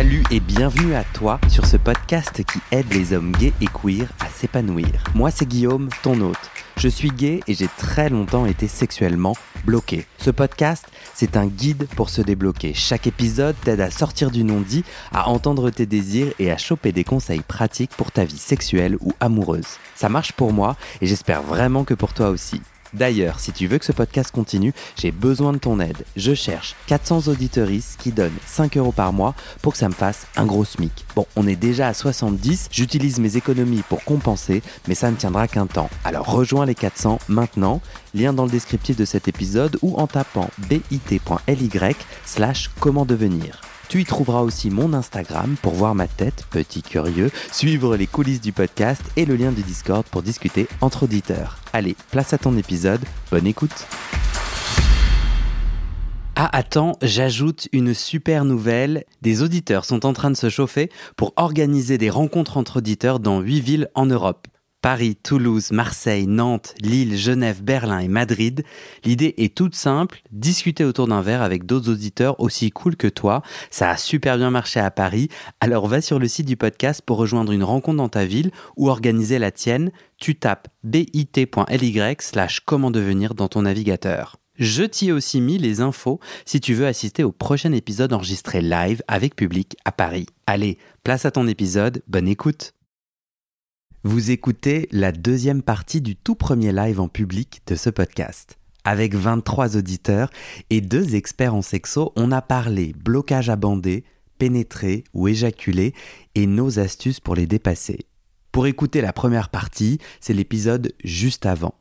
Salut et bienvenue à toi sur ce podcast qui aide les hommes gays et queer à s'épanouir. Moi c'est Guillaume, ton hôte. Je suis gay et j'ai très longtemps été sexuellement bloqué. Ce podcast, c'est un guide pour se débloquer. Chaque épisode t'aide à sortir du non-dit, à entendre tes désirs et à choper des conseils pratiques pour ta vie sexuelle ou amoureuse. Ça marche pour moi et j'espère vraiment que pour toi aussi. D'ailleurs, si tu veux que ce podcast continue, j'ai besoin de ton aide. Je cherche 400 auditeuristes qui donnent 5 € par mois pour que ça me fasse un gros SMIC. Bon, on est déjà à 70, j'utilise mes économies pour compenser, mais ça ne tiendra qu'un temps. Alors rejoins les 400 maintenant, lien dans le descriptif de cet épisode ou en tapant bit.ly/comment devenir. Tu y trouveras aussi mon Instagram pour voir ma tête, petit curieux, suivre les coulisses du podcast et le lien du Discord pour discuter entre auditeurs. Allez, place à ton épisode, bonne écoute. Ah attends, j'ajoute une super nouvelle. Des auditeurs sont en train de se chauffer pour organiser des rencontres entre auditeurs dans 8 villes en Europe. Paris, Toulouse, Marseille, Nantes, Lille, Genève, Berlin et Madrid. L'idée est toute simple, discuter autour d'un verre avec d'autres auditeurs aussi cool que toi. Ça a super bien marché à Paris, alors va sur le site du podcast pour rejoindre une rencontre dans ta ville ou organiser la tienne. Tu tapes bit.ly/comment devenir dans ton navigateur. Je t'y ai aussi mis les infos si tu veux assister au prochain épisode enregistré live avec public à Paris. Allez, place à ton épisode, bonne écoute. Vous écoutez la deuxième partie du tout premier live en public de ce podcast. Avec 23 auditeurs et 2 experts en sexo, on a parlé blocage à bander, pénétrer ou éjaculer et nos astuces pour les dépasser. Pour écouter la première partie, c'est l'épisode juste avant.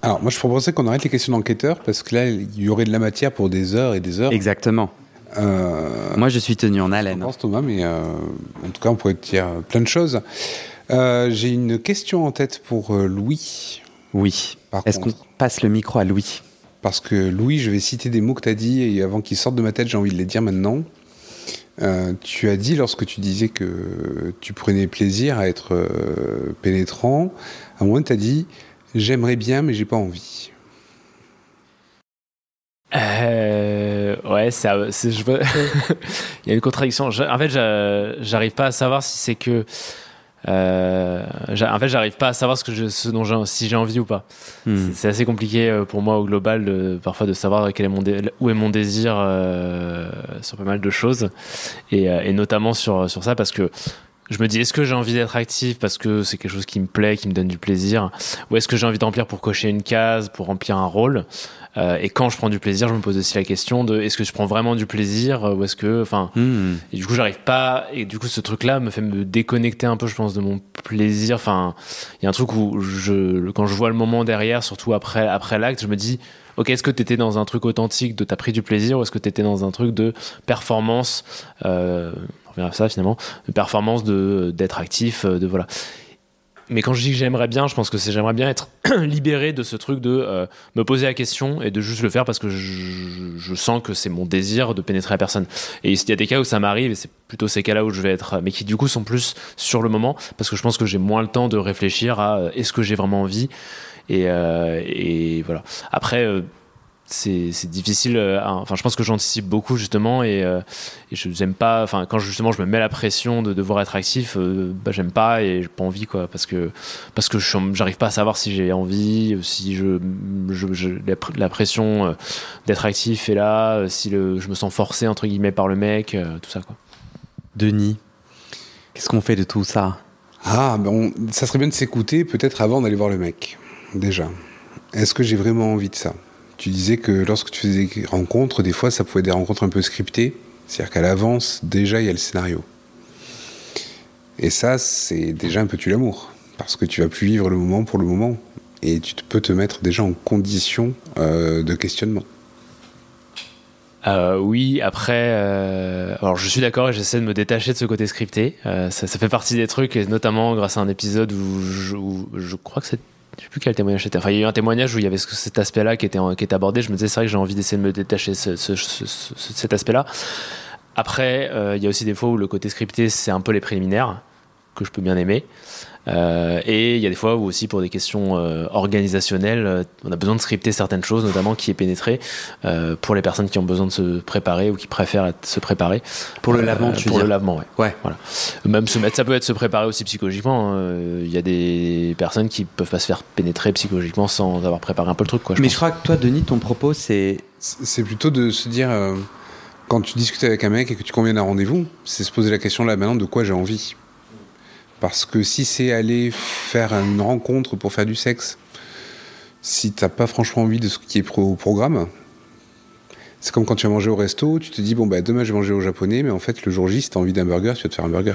Alors moi je proposais qu'on arrête les questions d'enquêteurs parce que là il y aurait de la matière pour des heures et des heures. Exactement. Moi je suis tenu en haleine. Je pense Thomas, mais en tout cas on pourrait te dire plein de choses. J'ai une question en tête pour Louis. Oui. Est-ce qu'on passe le micro à Louis ? Parce que Louis, je vais citer des mots que tu as dit et avant qu'ils sortent de ma tête, j'ai envie de les dire maintenant. Tu as dit, lorsque tu disais que tu prenais plaisir à être pénétrant, à un moment tu as dit « j'aimerais bien mais j'ai pas envie ». Ouais, je veux... il y a une contradiction. En fait, j'arrive pas à savoir si c'est que... j'arrive pas à savoir si j'ai envie ou pas. C'est assez compliqué pour moi au global parfois de savoir où est mon désir sur pas mal de choses et notamment sur ça parce que je me dis est-ce que j'ai envie d'être actif parce que c'est quelque chose qui me plaît, qui me donne du plaisir, ou est-ce que j'ai envie de remplir pour cocher une case, pour remplir un rôle, et quand je prends du plaisir je me pose aussi la question de est-ce que je prends vraiment du plaisir ou est-ce que et du coup j'arrive pas, et du coup ce truc là me fait me déconnecter un peu je pense de mon plaisir. Il y a un truc où quand je vois le moment derrière, surtout après l'acte, je me dis ok, est-ce que t'étais dans un truc authentique de t'as pris du plaisir ou est-ce que t'étais dans un truc de performance, on verra ça finalement, de performance, d'être actif, de voilà. Mais quand je dis que j'aimerais bien, je pense que j'aimerais bien être libéré de ce truc de me poser la question et de juste le faire parce que je sens que c'est mon désir de pénétrer la personne. Et il y a des cas où ça m'arrive et c'est plutôt ces cas-là où je vais être, mais qui du coup sont plus sur le moment parce que je pense que j'ai moins le temps de réfléchir à est-ce que j'ai vraiment envie et voilà. Après c'est difficile, je pense que j'anticipe beaucoup justement et je n'aime pas, quand justement je me mets la pression de devoir être actif, j'aime pas et j'ai pas envie quoi, parce que j'arrive pas à savoir si j'ai envie, si la pression d'être actif est là, si je me sens forcé entre guillemets par le mec, tout ça quoi. Denis, qu'est-ce qu'on fait de tout ça ? Ça serait bien de s'écouter peut-être avant d'aller voir le mec, déjà. Est-ce que j'ai vraiment envie de ça ? Tu disais que lorsque tu faisais des rencontres, des fois, ça pouvait être des rencontres un peu scriptées. C'est-à-dire qu'à l'avance, déjà, il y a le scénario. Et ça, c'est déjà un peu tue l'amour. Parce que tu vas plus vivre le moment pour le moment. Et tu peux te mettre déjà en condition de questionnement. Oui, après... alors, je suis d'accord et j'essaie de me détacher de ce côté scripté. Ça fait partie des trucs, et notamment grâce à un épisode où je crois que c'est... Je sais plus quel témoignage c'était. Il y a eu un témoignage où il y avait cet aspect-là qui était abordé. Je me disais, c'est vrai que j'ai envie d'essayer de me détacher de cet aspect-là. Après, il y a aussi des fois où le côté scripté, c'est un peu les préliminaires. que je peux bien aimer. Et il y a des fois où aussi pour des questions organisationnelles, on a besoin de scripter certaines choses, notamment qui est pénétré pour les personnes qui ont besoin de se préparer ou qui préfèrent se préparer. Pour le lavement, tu veux dire ? Pour le lavement, ouais. Voilà. Même ça peut être se préparer aussi psychologiquement. Il y a des personnes qui peuvent pas se faire pénétrer psychologiquement sans avoir préparé un peu le truc, quoi. Mais je crois que toi, Denis, ton propos, c'est plutôt de se dire, quand tu discutes avec un mec et que tu conviens d'un rendez-vous, c'est se poser la question là maintenant de quoi j'ai envie. Parce que si c'est aller faire une rencontre pour faire du sexe, si t'as pas franchement envie de ce qui est au programme, c'est comme quand tu vas manger au resto, tu te dis demain je vais manger au japonais, mais en fait le jour J, si t'as envie d'un burger, tu vas te faire un burger.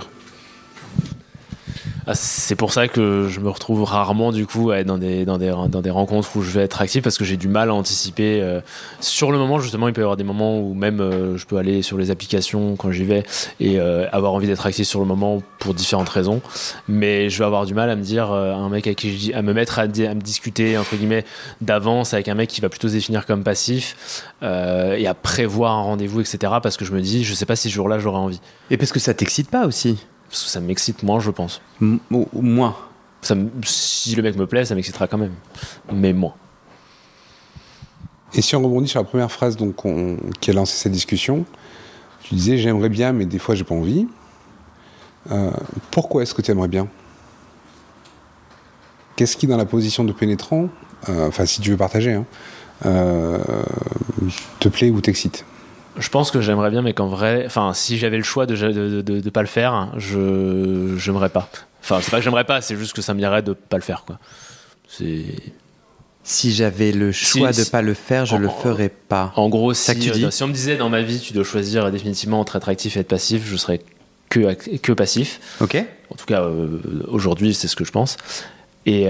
C'est pour ça que je me retrouve rarement du coup à être dans des rencontres où je vais être actif, parce que j'ai du mal à anticiper. Sur le moment, justement, il peut y avoir des moments où même je peux aller sur les applications quand j'y vais et avoir envie d'être actif sur le moment pour différentes raisons, mais je vais avoir du mal à me dire un mec avec qui à me mettre à me discuter entre guillemets d'avance avec un mec qui va plutôt se définir comme passif et à prévoir un rendez-vous, etc., parce que je me dis je sais pas si ce jour-là j'aurai envie. Et parce que ça t'excite pas aussi? Parce que ça m'excite moins, je pense. Moins. Si le mec me plaît, ça m'excitera quand même, mais moins. Et si on rebondit sur la première phrase qui a lancé cette discussion, tu disais j'aimerais bien, mais des fois j'ai pas envie. Pourquoi est-ce que tu aimerais bien ? Qu'est-ce qui, dans la position de pénétrant, si tu veux partager, te plaît ou t'excite ? Je pense que j'aimerais bien, mais qu'en vrai, si j'avais le choix de pas le faire, j'aimerais pas. Enfin, c'est pas que j'aimerais pas, c'est juste que ça m'irait de pas le faire, quoi. Si j'avais le choix de pas le faire, je le ferais pas. En gros, si on me disait dans ma vie, tu dois choisir définitivement entre être actif et être passif, je serais que passif. Ok. En tout cas, aujourd'hui, c'est ce que je pense. Et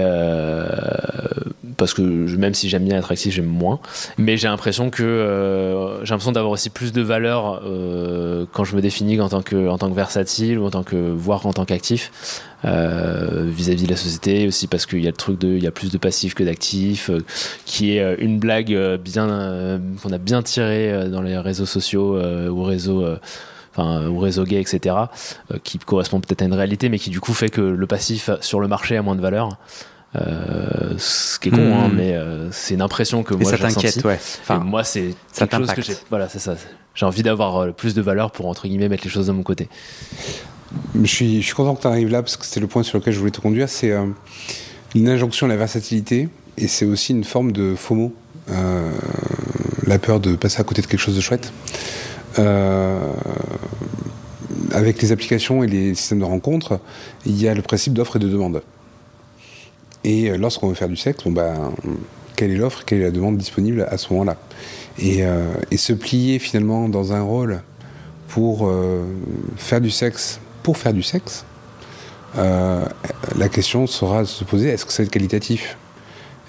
parce que même si j'aime bien être actif, j'aime moins, mais j'ai l'impression d'avoir aussi plus de valeur quand je me définis en tant que versatile ou voire en tant qu'actif vis-à-vis de la société, aussi parce qu'il y a le truc il y a plus de passifs que d'actifs, qui est une blague qu'on a bien tirée dans les réseaux sociaux ou réseau gay, etc., qui correspond peut-être à une réalité, mais qui du coup fait que le passif sur le marché a moins de valeur. Ce qui est con, mais c'est une impression que moi j'ai ressentie. Ça t'inquiète, ouais. Et moi, c'est quelque chose que c'est ça. J'ai envie d'avoir plus de valeur pour, entre guillemets, mettre les choses de mon côté. Je suis content que tu arrives là, parce que c'était le point sur lequel je voulais te conduire. C'est une injonction à la versatilité, et c'est aussi une forme de FOMO, la peur de passer à côté de quelque chose de chouette. Avec les applications et les systèmes de rencontres, il y a le principe d'offre et de demande. Et lorsqu'on veut faire du sexe, quelle est l'offre, quelle est la demande disponible à ce moment-là ? Et se plier finalement dans un rôle pour faire du sexe, la question sera de se poser, est-ce que c'est qualitatif ?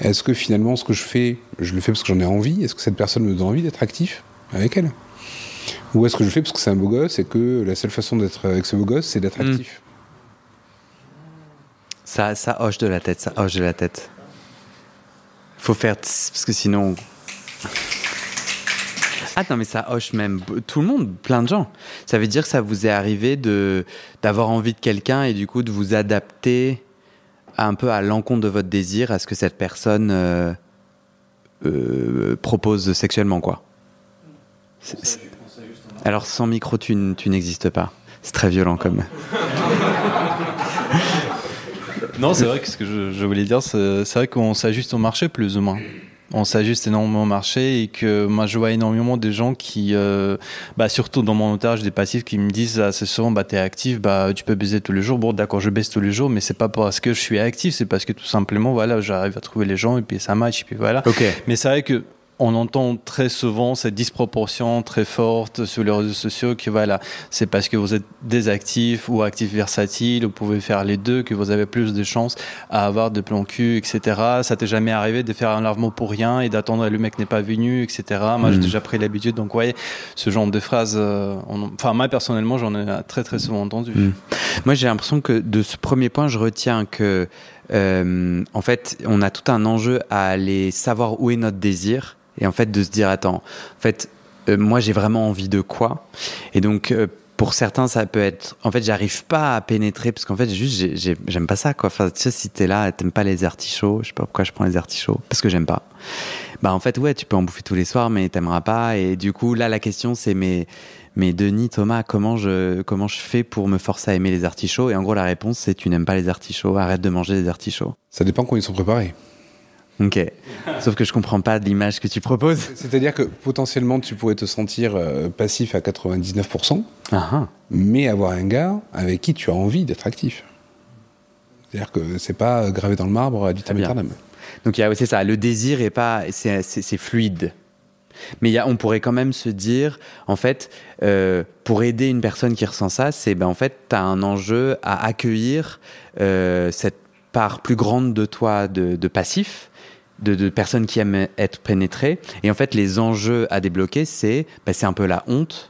Est-ce que finalement ce que je le fais parce que j'en ai envie ? Est-ce que cette personne me donne envie d'être actif avec elle ? Ou est-ce que je le fais parce que c'est un beau gosse et que la seule façon d'être avec ce beau gosse, c'est d'être actif ? Ça hoche de la tête, Faut faire parce que sinon... Ah non, mais ça hoche même tout le monde, plein de gens. Ça veut dire que ça vous est arrivé d'avoir envie de quelqu'un et du coup de vous adapter un peu à l'encontre de votre désir, à ce que cette personne propose sexuellement, quoi. Alors sans micro, tu n'existes pas. C'est très violent comme... Non, c'est vrai que ce que je voulais dire, c'est vrai qu'on s'ajuste au marché plus ou moins. On s'ajuste énormément au marché et que moi je vois énormément de gens qui, surtout dans mon entourage des passifs, qui me disent assez souvent t'es actif, tu peux baiser tous les jours. Bon d'accord, je baise tous les jours, mais c'est pas parce que je suis actif, c'est parce que tout simplement j'arrive à trouver les gens et puis ça match et puis voilà. Okay. Mais c'est vrai que on entend très souvent cette disproportion très forte sur les réseaux sociaux que c'est parce que vous êtes des actifs ou actifs versatiles, vous pouvez faire les deux, que vous avez plus de chances à avoir des plans cul, etc. Ça t'est jamais arrivé de faire un lavement pour rien et d'attendre que le mec n'est pas venu, etc. Moi, j'ai déjà pris l'habitude. Donc, ce genre de phrases, moi, personnellement, j'en ai très, très souvent entendu. Moi, j'ai l'impression que de ce premier point, je retiens que, en fait, on a tout un enjeu à aller savoir où est notre désir. Et en fait, de se dire, attends, en fait, moi, j'ai vraiment envie de quoi ? Et donc, pour certains, ça peut être... En fait, j'arrive pas à pénétrer parce qu'en fait, j'aime pas ça, quoi. Enfin, tu sais, si t'es là, t'aimes pas les artichauts, je sais pas pourquoi je prends les artichauts, parce que j'aime pas. Bah, en fait, ouais, tu peux en bouffer tous les soirs, mais t'aimeras pas. Et du coup, là, la question, c'est mais Denis, Thomas, comment je fais pour me forcer à aimer les artichauts? Et en gros, la réponse, c'est tu n'aimes pas les artichauts, arrête de manger les artichauts. Ça dépend quand ils sont préparés. Ok. Sauf que je comprends pas de l'image que tu proposes. C'est-à-dire que potentiellement, tu pourrais te sentir passif à 99%, mais avoir un gars avec qui tu as envie d'être actif. C'est-à-dire que c'est pas gravé dans le marbre à vitam aeternam. Donc c'est ça, le désir est pas, c'est fluide. Mais on pourrait quand même se dire, en fait, pour aider une personne qui ressent ça, c'est en fait, tu as un enjeu à accueillir cette part plus grande de toi de passif, de personnes qui aiment être pénétrées. Et en fait, les enjeux à débloquer, c'est un peu la honte.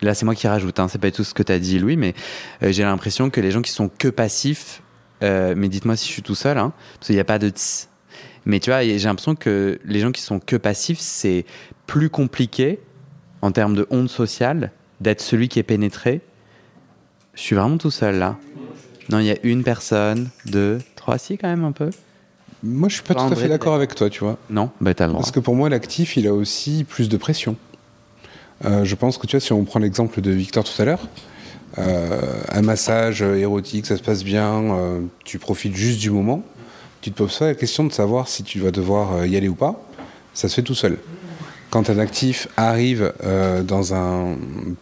Là, c'est moi qui rajoute, hein, c'est pas tout ce que tu as dit, Louis, mais j'ai l'impression que les gens qui sont que passifs, mais dites-moi si je suis tout seul, hein, parce qu'il n'y a pas de tss. Mais tu vois, j'ai l'impression que les gens qui sont que passifs, c'est plus compliqué en termes de honte sociale d'être celui qui est pénétré. Je suis vraiment tout seul là. Non, il y a une personne, 2, 3, si quand même un peu. Moi, je suis pas tout à fait d'accord avec toi, tu vois. Non, bah t'as le droit. Parce que pour moi, l'actif, il a aussi plus de pression. Je pense que tu vois, si on prend l'exemple de Victor tout à l'heure, un massage érotique, ça se passe bien, tu profites juste du moment. Tu te poses pas la question de savoir si tu vas devoir y aller ou pas. Ça se fait tout seul. Quand un actif arrive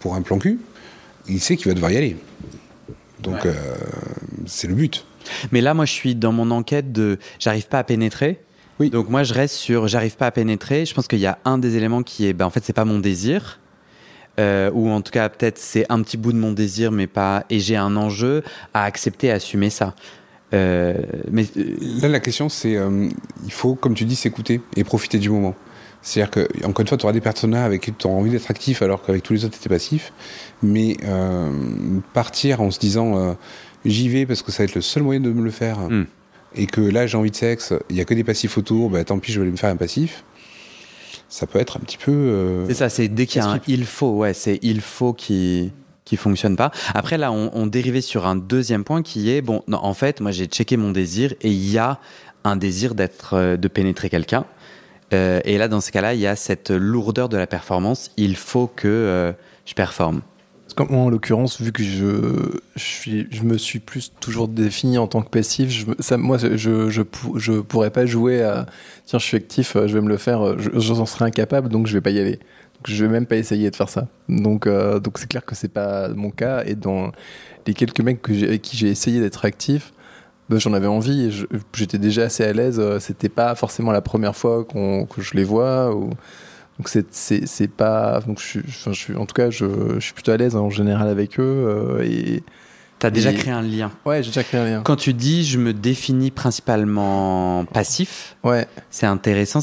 pour un plan cul, il sait qu'il va devoir y aller. Donc, c'est le but. Mais là, moi, je suis dans mon enquête de j'arrive pas à pénétrer. Oui. Donc, moi, je reste sur j'arrive pas à pénétrer. Je pense qu'il y a un des éléments qui est, en fait, c'est pas mon désir. Ou en tout cas, peut-être, c'est un petit bout de mon désir, mais pas. Et j'ai un enjeu à accepter, à assumer ça. Mais là, la question, c'est il faut, comme tu dis, s'écouter et profiter du moment. C'est-à-dire que, encore une fois, tu auras des partenaires avec qui tu auras envie d'être actif alors qu'avec tous les autres, tu étais passif. Mais partir en se disant j'y vais parce que ça va être le seul moyen de me le faire et que là, j'ai envie de sexe, il n'y a que des passifs autour, tant pis, je vais aller me faire un passif. Ça peut être un petit peu. C'est ça, c'est dès qu'il y a un il faut, c'est il faut qui fonctionne pas. Après, là, on dérivait sur un deuxième point qui est, non, en fait, moi, j'ai checké mon désir et il y a un désir de pénétrer quelqu'un. Et là, dans ce cas-là, il y a cette lourdeur de la performance. Il faut que je performe. Parce que moi, en l'occurrence, vu que je me suis plus toujours défini en tant que passif, je pourrais pas jouer à tiens, je suis actif, je vais me le faire, j'en serais incapable, donc je vais pas y aller. Je vais même pas essayer de faire ça. Donc c'est clair que c'est pas mon cas. Et dans les quelques mecs avec qui j'ai essayé d'être actif, j'en avais envie et j'étais déjà assez à l'aise. C'était pas forcément la première fois que je les vois. Donc c'est pas. Donc en tout cas, je suis plutôt à l'aise en général avec eux. T'as déjà créé un lien. Ouais, j'ai déjà créé un lien. Quand tu dis je me définis principalement passif, c'est intéressant.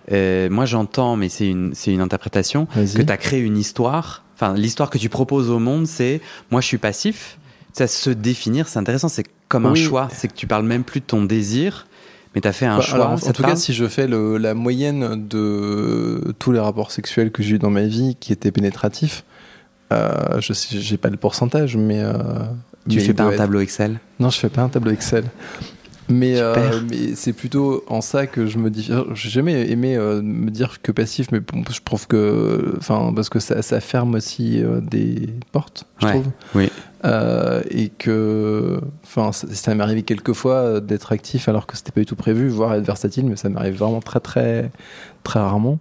Moi j'entends, mais c'est une interprétation, que tu as créé une histoire. Enfin, l'histoire que tu proposes au monde, c'est moi je suis passif. Ça, se définir, c'est intéressant. C'est comme un choix. C'est que tu parles même plus de ton désir, mais tu as fait un choix. Alors, en tout cas, si je fais la moyenne de tous les rapports sexuels que j'ai eu dans ma vie qui étaient pénétratifs, j'ai pas le pourcentage, mais. Tu fais pas un tableau Excel ? Non, je fais pas un tableau Excel. Mais c'est plutôt en ça que je me dis. J'ai jamais aimé me dire que passif, mais je trouve que. Parce que ça ferme aussi des portes, je trouve. Oui. Et que. Ça m'est arrivé quelques fois d'être actif alors que c'était pas du tout prévu, voire être versatile, mais ça m'arrive vraiment très, très, très rarement.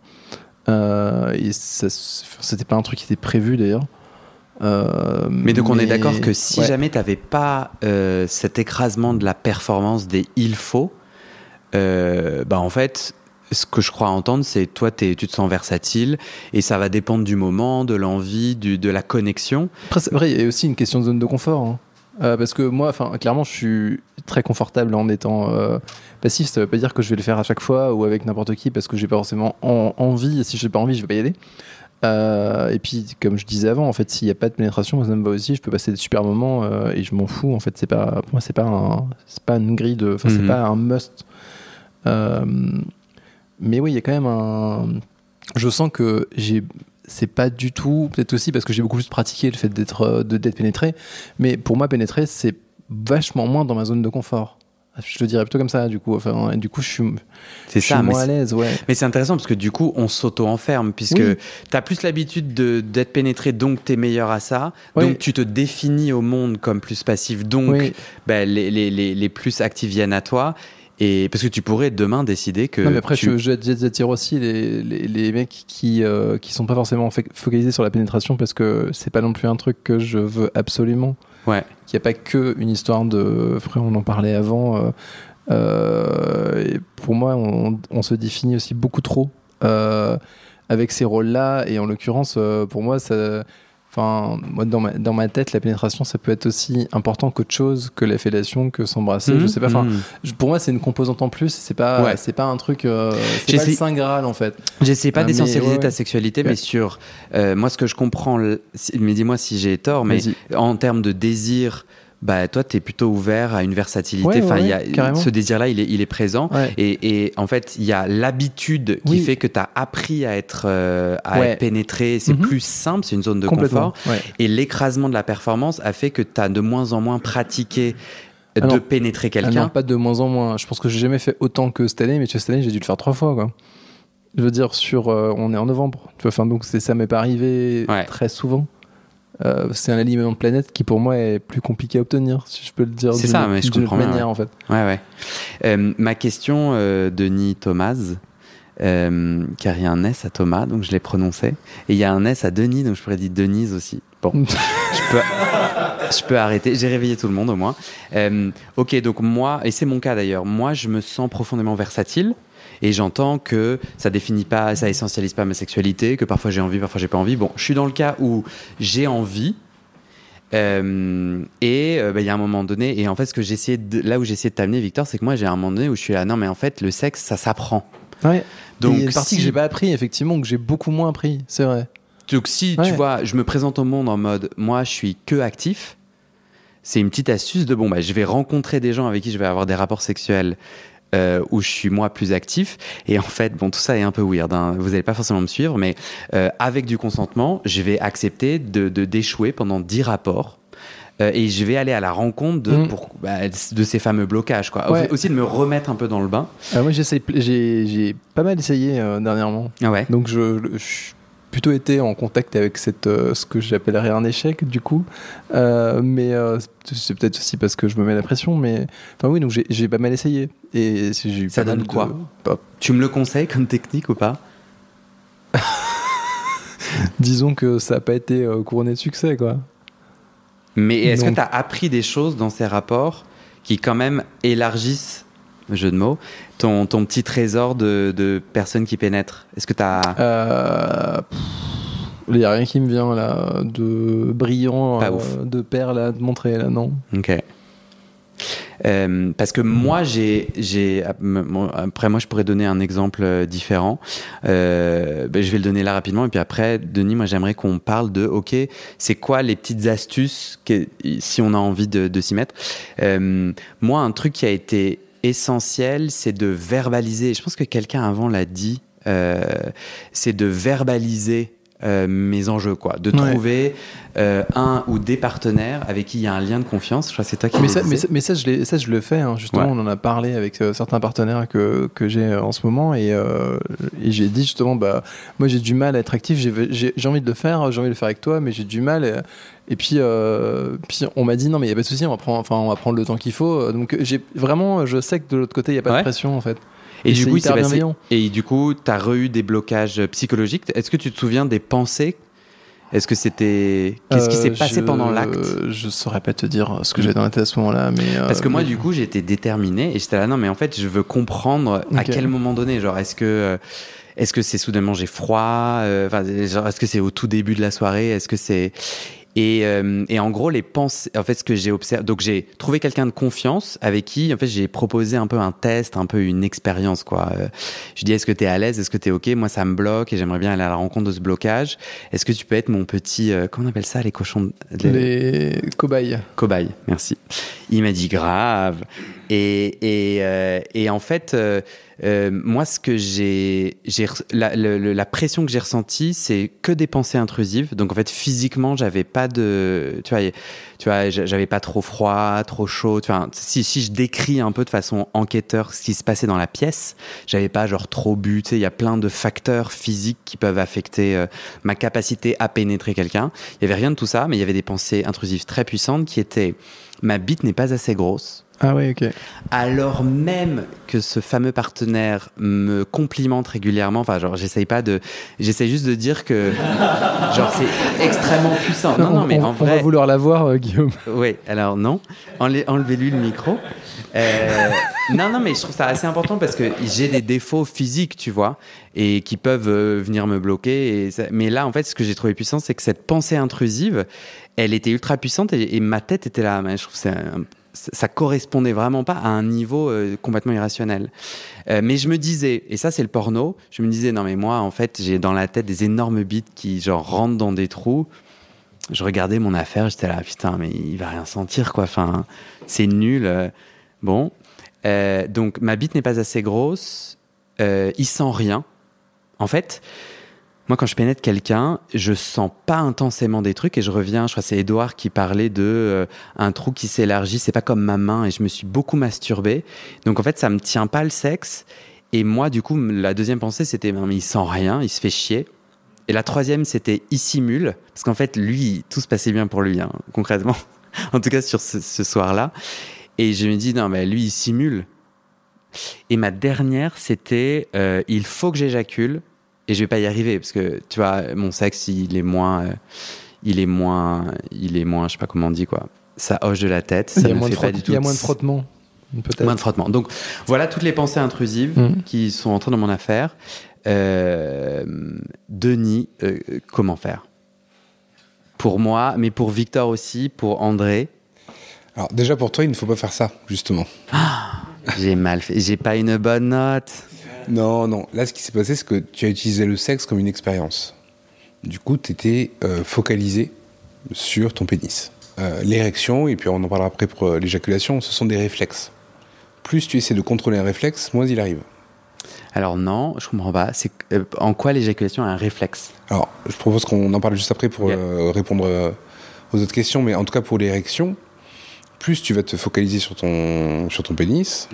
Et c'était pas un truc qui était prévu d'ailleurs. Mais donc on est d'accord que si jamais tu n'avais pas cet écrasement de la performance des il faut, en fait, ce que je crois entendre, c'est toi, tu te sens versatile et ça va dépendre du moment, de l'envie, de la connexion. Après, c'est vrai, il y a aussi une question de zone de confort. Hein. Parce que moi, clairement, je suis très confortable en étant passif. Ça ne veut pas dire que je vais le faire à chaque fois ou avec n'importe qui parce que j'ai pas forcément envie. Et si je n'ai pas envie, je ne vais pas y aller. Et puis, comme je disais avant, en fait, s'il n'y a pas de pénétration, ça me va aussi. Je peux passer des super moments et je m'en fous. En fait, pour moi, c'est pas une grille de. C'est pas un must. Mais oui, il y a quand même un. Je sens que j'ai c'est pas du tout, peut-être aussi parce que j'ai beaucoup plus pratiqué le fait d'être pénétré, mais pour moi pénétrer c'est vachement moins dans ma zone de confort. Je le dirais plutôt comme ça, du coup. Enfin, du coup, je suis moins à l'aise, ouais. Mais c'est intéressant parce que du coup, on s'auto-enferme puisque t'as plus l'habitude d'être pénétré, donc t'es meilleur à ça. Oui. Donc tu te définis au monde comme plus passif, donc les plus actifs viennent à toi. Et parce que tu pourrais demain décider que. Non, mais après, j'attire aussi les mecs qui sont pas forcément focalisés sur la pénétration parce que c'est pas non plus un truc que je veux absolument. Ouais. Qu'il n'y a pas que une histoire de. Frère, on en parlait avant. Et pour moi, on se définit aussi beaucoup trop avec ces rôles-là. Et en l'occurrence, pour moi, ça. Enfin, moi, dans ma tête, la pénétration, ça peut être aussi important qu'autre chose, que la fellation, que s'embrasser. Je sais pas. Enfin, pour moi, c'est une composante en plus. C'est pas un truc. C'est pas le Saint Graal, en fait. J'essaie pas d'essentialiser ta sexualité, mais sur moi, ce que je comprends. Mais dis-moi si j'ai tort. Mais en termes de désir. Bah, toi, t'es plutôt ouvert à une versatilité. Ce désir-là, il est présent. Ouais. Et en fait, il y a l'habitude qui fait que t'as appris à être pénétré. C'est plus simple, c'est une zone de confort. Ouais. Et l'écrasement de la performance a fait que t'as de moins en moins pratiqué de pénétrer quelqu'un. Non, pas de moins en moins. Je pense que j'ai jamais fait autant que cette année, mais cette année, j'ai dû le faire 3 fois, quoi. Je veux dire, on est en novembre. Tu vois, enfin, donc ça m'est pas arrivé très souvent. C'est un alignement de planète qui pour moi est plus compliqué à obtenir, si je peux le dire. C'est ça, mais je comprends manière bien, en fait. Ouais. Ma question, Denis Thomas, car il y a un S à Thomas, donc je l'ai prononcé, et il y a un S à Denis, donc je pourrais dire Denise aussi. Bon, je peux arrêter. J'ai réveillé tout le monde au moins. Ok, donc moi, et c'est mon cas d'ailleurs, moi je me sens profondément versatile. Et j'entends que ça définit pas, ça essentialise pas ma sexualité, que parfois j'ai envie, parfois j'ai pas envie. Bon, je suis dans le cas où j'ai envie. Y a un moment donné, et en fait, là où j'essayais de t'amener, Victor, c'est que moi j'ai un moment donné où je suis là, non mais en fait le sexe ça s'apprend. Ouais. Donc il y a une partie que j'ai pas appris, effectivement, que j'ai beaucoup moins appris, c'est vrai. Donc si tu vois, je me présente au monde en mode, moi je suis que actif, c'est une petite astuce de je vais rencontrer des gens avec qui je vais avoir des rapports sexuels. Où je suis moi plus actif, et en fait tout ça est un peu weird, hein. Vous n'allez pas forcément me suivre, mais avec du consentement je vais accepter d'échouer pendant 10 rapports et je vais aller à la rencontre de ces fameux blocages, quoi. Aussi de me remettre un peu dans le bain. Moi j'ai pas mal essayé dernièrement, donc je plutôt été en contact avec ce que j'appellerais un échec du coup, mais c'est peut-être aussi parce que je me mets la pression, mais enfin oui, donc j'ai pas mal essayé. Et j'ai ça donne quoi Tu me le conseilles comme technique ou pas? Disons que ça n'a pas été couronné de succès, quoi. Mais est-ce que tu as appris des choses dans ces rapports qui quand même élargissent, jeu de mots, ton petit trésor de personnes qui pénètrent? Est-ce que tu as... Il n'y a rien qui me vient là de brillant, de perles à te montrer là, non. Ok. Parce que moi après moi je pourrais donner un exemple différent, je vais le donner là rapidement, et puis après Denis, moi j'aimerais qu'on parle de c'est quoi les petites astuces si on a envie de s'y mettre. Moi un truc qui a été essentiel, c'est de verbaliser, je pense que quelqu'un avant l'a dit, c'est de verbaliser mes enjeux, quoi, de trouver un ou des partenaires avec qui il y a un lien de confiance. Je crois que c'est toi qui mais ça je le fais, hein, justement. On en a parlé avec certains partenaires que j'ai en ce moment, et j'ai dit justement moi j'ai du mal à être actif, j'ai envie de le faire, avec toi, mais j'ai du mal, et puis on m'a dit non mais il y a pas de souci, on va prendre le temps qu'il faut, donc je sais que de l'autre côté il y a pas de pression en fait. Et du coup, t'as eu des blocages psychologiques. Est-ce que tu te souviens des pensées? Est-ce que c'était... Qu'est-ce qui s'est passé pendant l'acte? Je saurais pas te dire ce que j'ai dans la tête à ce moment-là, mais... Parce que moi, du coup, j'étais déterminé, et j'étais là, non, mais en fait, je veux comprendre à quel moment donné, genre, est-ce que c'est soudainement j'ai froid, est-ce que c'est au tout début de la soirée, est-ce que c'est... Et en gros, les pensées, en fait, ce que j'ai observé, donc j'ai trouvé quelqu'un de confiance avec qui, en fait, j'ai proposé un peu un test, un peu une expérience, quoi. Je dis, est-ce que t'es à l'aise, est-ce que t'es ok? Moi, ça me bloque et j'aimerais bien aller à la rencontre de ce blocage. Est-ce que tu peux être mon petit, comment on appelle ça, les cochons, les cobayes. Cobayes, merci. Il m'a dit grave. Et en fait, moi, ce que la pression que j'ai ressentie, c'est que des pensées intrusives. Donc en fait, physiquement, j'avais pas de, tu vois, j'avais pas trop froid, trop chaud. Tu vois, si je décris un peu de façon enquêteur ce qui se passait dans la pièce, j'avais pas genre trop bu. Tu sais, il y a plein de facteurs physiques qui peuvent affecter ma capacité à pénétrer quelqu'un. Il y avait rien de tout ça, mais il y avait des pensées intrusives très puissantes qui étaient: ma bite n'est pas assez grosse. Ah oui, ok. Alors même que ce fameux partenaire me complimente régulièrement, enfin genre j'essaye juste de dire que genre c'est extrêmement puissant. Non, mais en vrai, on va vouloir la voir, Guillaume. Oui, alors non, enlevez-lui le micro. Non, mais je trouve ça assez important parce que j'ai des défauts physiques, tu vois, et qui peuvent venir me bloquer. Mais là, en fait, ce que j'ai trouvé puissant, c'est que cette pensée intrusive, elle était ultra puissante et ma tête était là. Mais je trouve que ça correspondait vraiment pas à un niveau complètement irrationnel. Mais je me disais, et ça c'est le porno, je me disais non mais moi en fait j'ai dans la tête des énormes bites qui genre rentrent dans des trous. Je regardais mon affaire, j'étais là putain mais il va rien sentir quoi, enfin c'est nul. Bon, donc ma bite n'est pas assez grosse, il sent rien. En fait, moi, quand je pénètre quelqu'un, je sens pas intensément des trucs et je reviens, je crois que c'est Edouard qui parlait de un trou qui s'élargit, c'est pas comme ma main et je me suis beaucoup masturbé. Donc en fait, ça me tient pas le sexe. Et moi, du coup, la deuxième pensée, c'était mais il sent rien, il se fait chier. Et la troisième, c'était il simule. Parce qu'en fait, lui, tout se passait bien pour lui, hein, concrètement. En tout cas, sur ce soir-là. Et je me dis, non, mais lui, il simule. Et ma dernière, c'était il faut que j'éjacule. Et je vais pas y arriver parce que tu vois mon sexe il est moins je sais pas comment on dit quoi, ça hoche de la tête, ça ne fait pas du tout. Il y a moins de frottement peut-être. Moins de frottement. Donc voilà toutes les pensées intrusives qui sont entrées dans mon affaire. Denis, comment faire pour moi, mais pour Victor aussi, pour André? Alors déjà pour toi il ne faut pas faire ça justement. J'ai mal fait, j'ai pas une bonne note. Non. Là, ce qui s'est passé, c'est que tu as utilisé le sexe comme une expérience. Du coup, tu étais focalisé sur ton pénis. L'érection, et puis on en parlera après pour l'éjaculation, ce sont des réflexes. Plus tu essaies de contrôler un réflexe, moins il arrive. Alors non, je comprends pas. C'est en quoi l'éjaculation est un réflexe? Alors, je propose qu'on en parle juste après pour répondre aux autres questions, mais en tout cas pour l'érection, plus tu vas te focaliser sur ton pénis.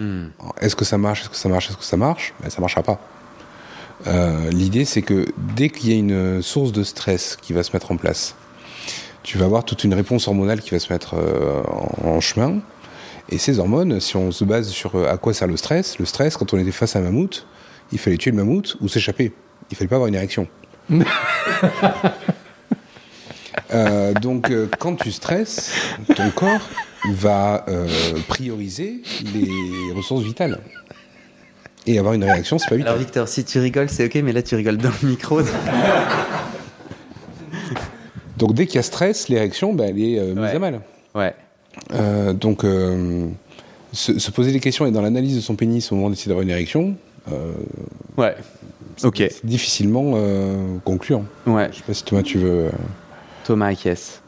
Est-ce que ça marche? Ben, ça marchera pas. L'idée, c'est que dès qu'il y a une source de stress qui va se mettre en place, tu vas avoir toute une réponse hormonale qui va se mettre en chemin. Et ces hormones, si on se base sur à quoi sert le stress, quand on était face à un mammouth, il fallait tuer le mammouth ou s'échapper. Il fallait pas avoir une érection. Donc, quand tu stresses, ton corps va prioriser les ressources vitales. Et avoir une réaction, c'est pas vital. Alors Victor, si tu rigoles, c'est ok, mais là tu rigoles dans le micro. Donc dès qu'il y a stress, l'érection, ben, elle est mise à mal. Ouais. Donc se poser des questions et dans l'analyse de son pénis au moment d'essayer d'avoir une érection, ouais. Ok. C'est difficilement concluant. Ouais. Je sais pas si Thomas, tu veux... Thomas acquiesce.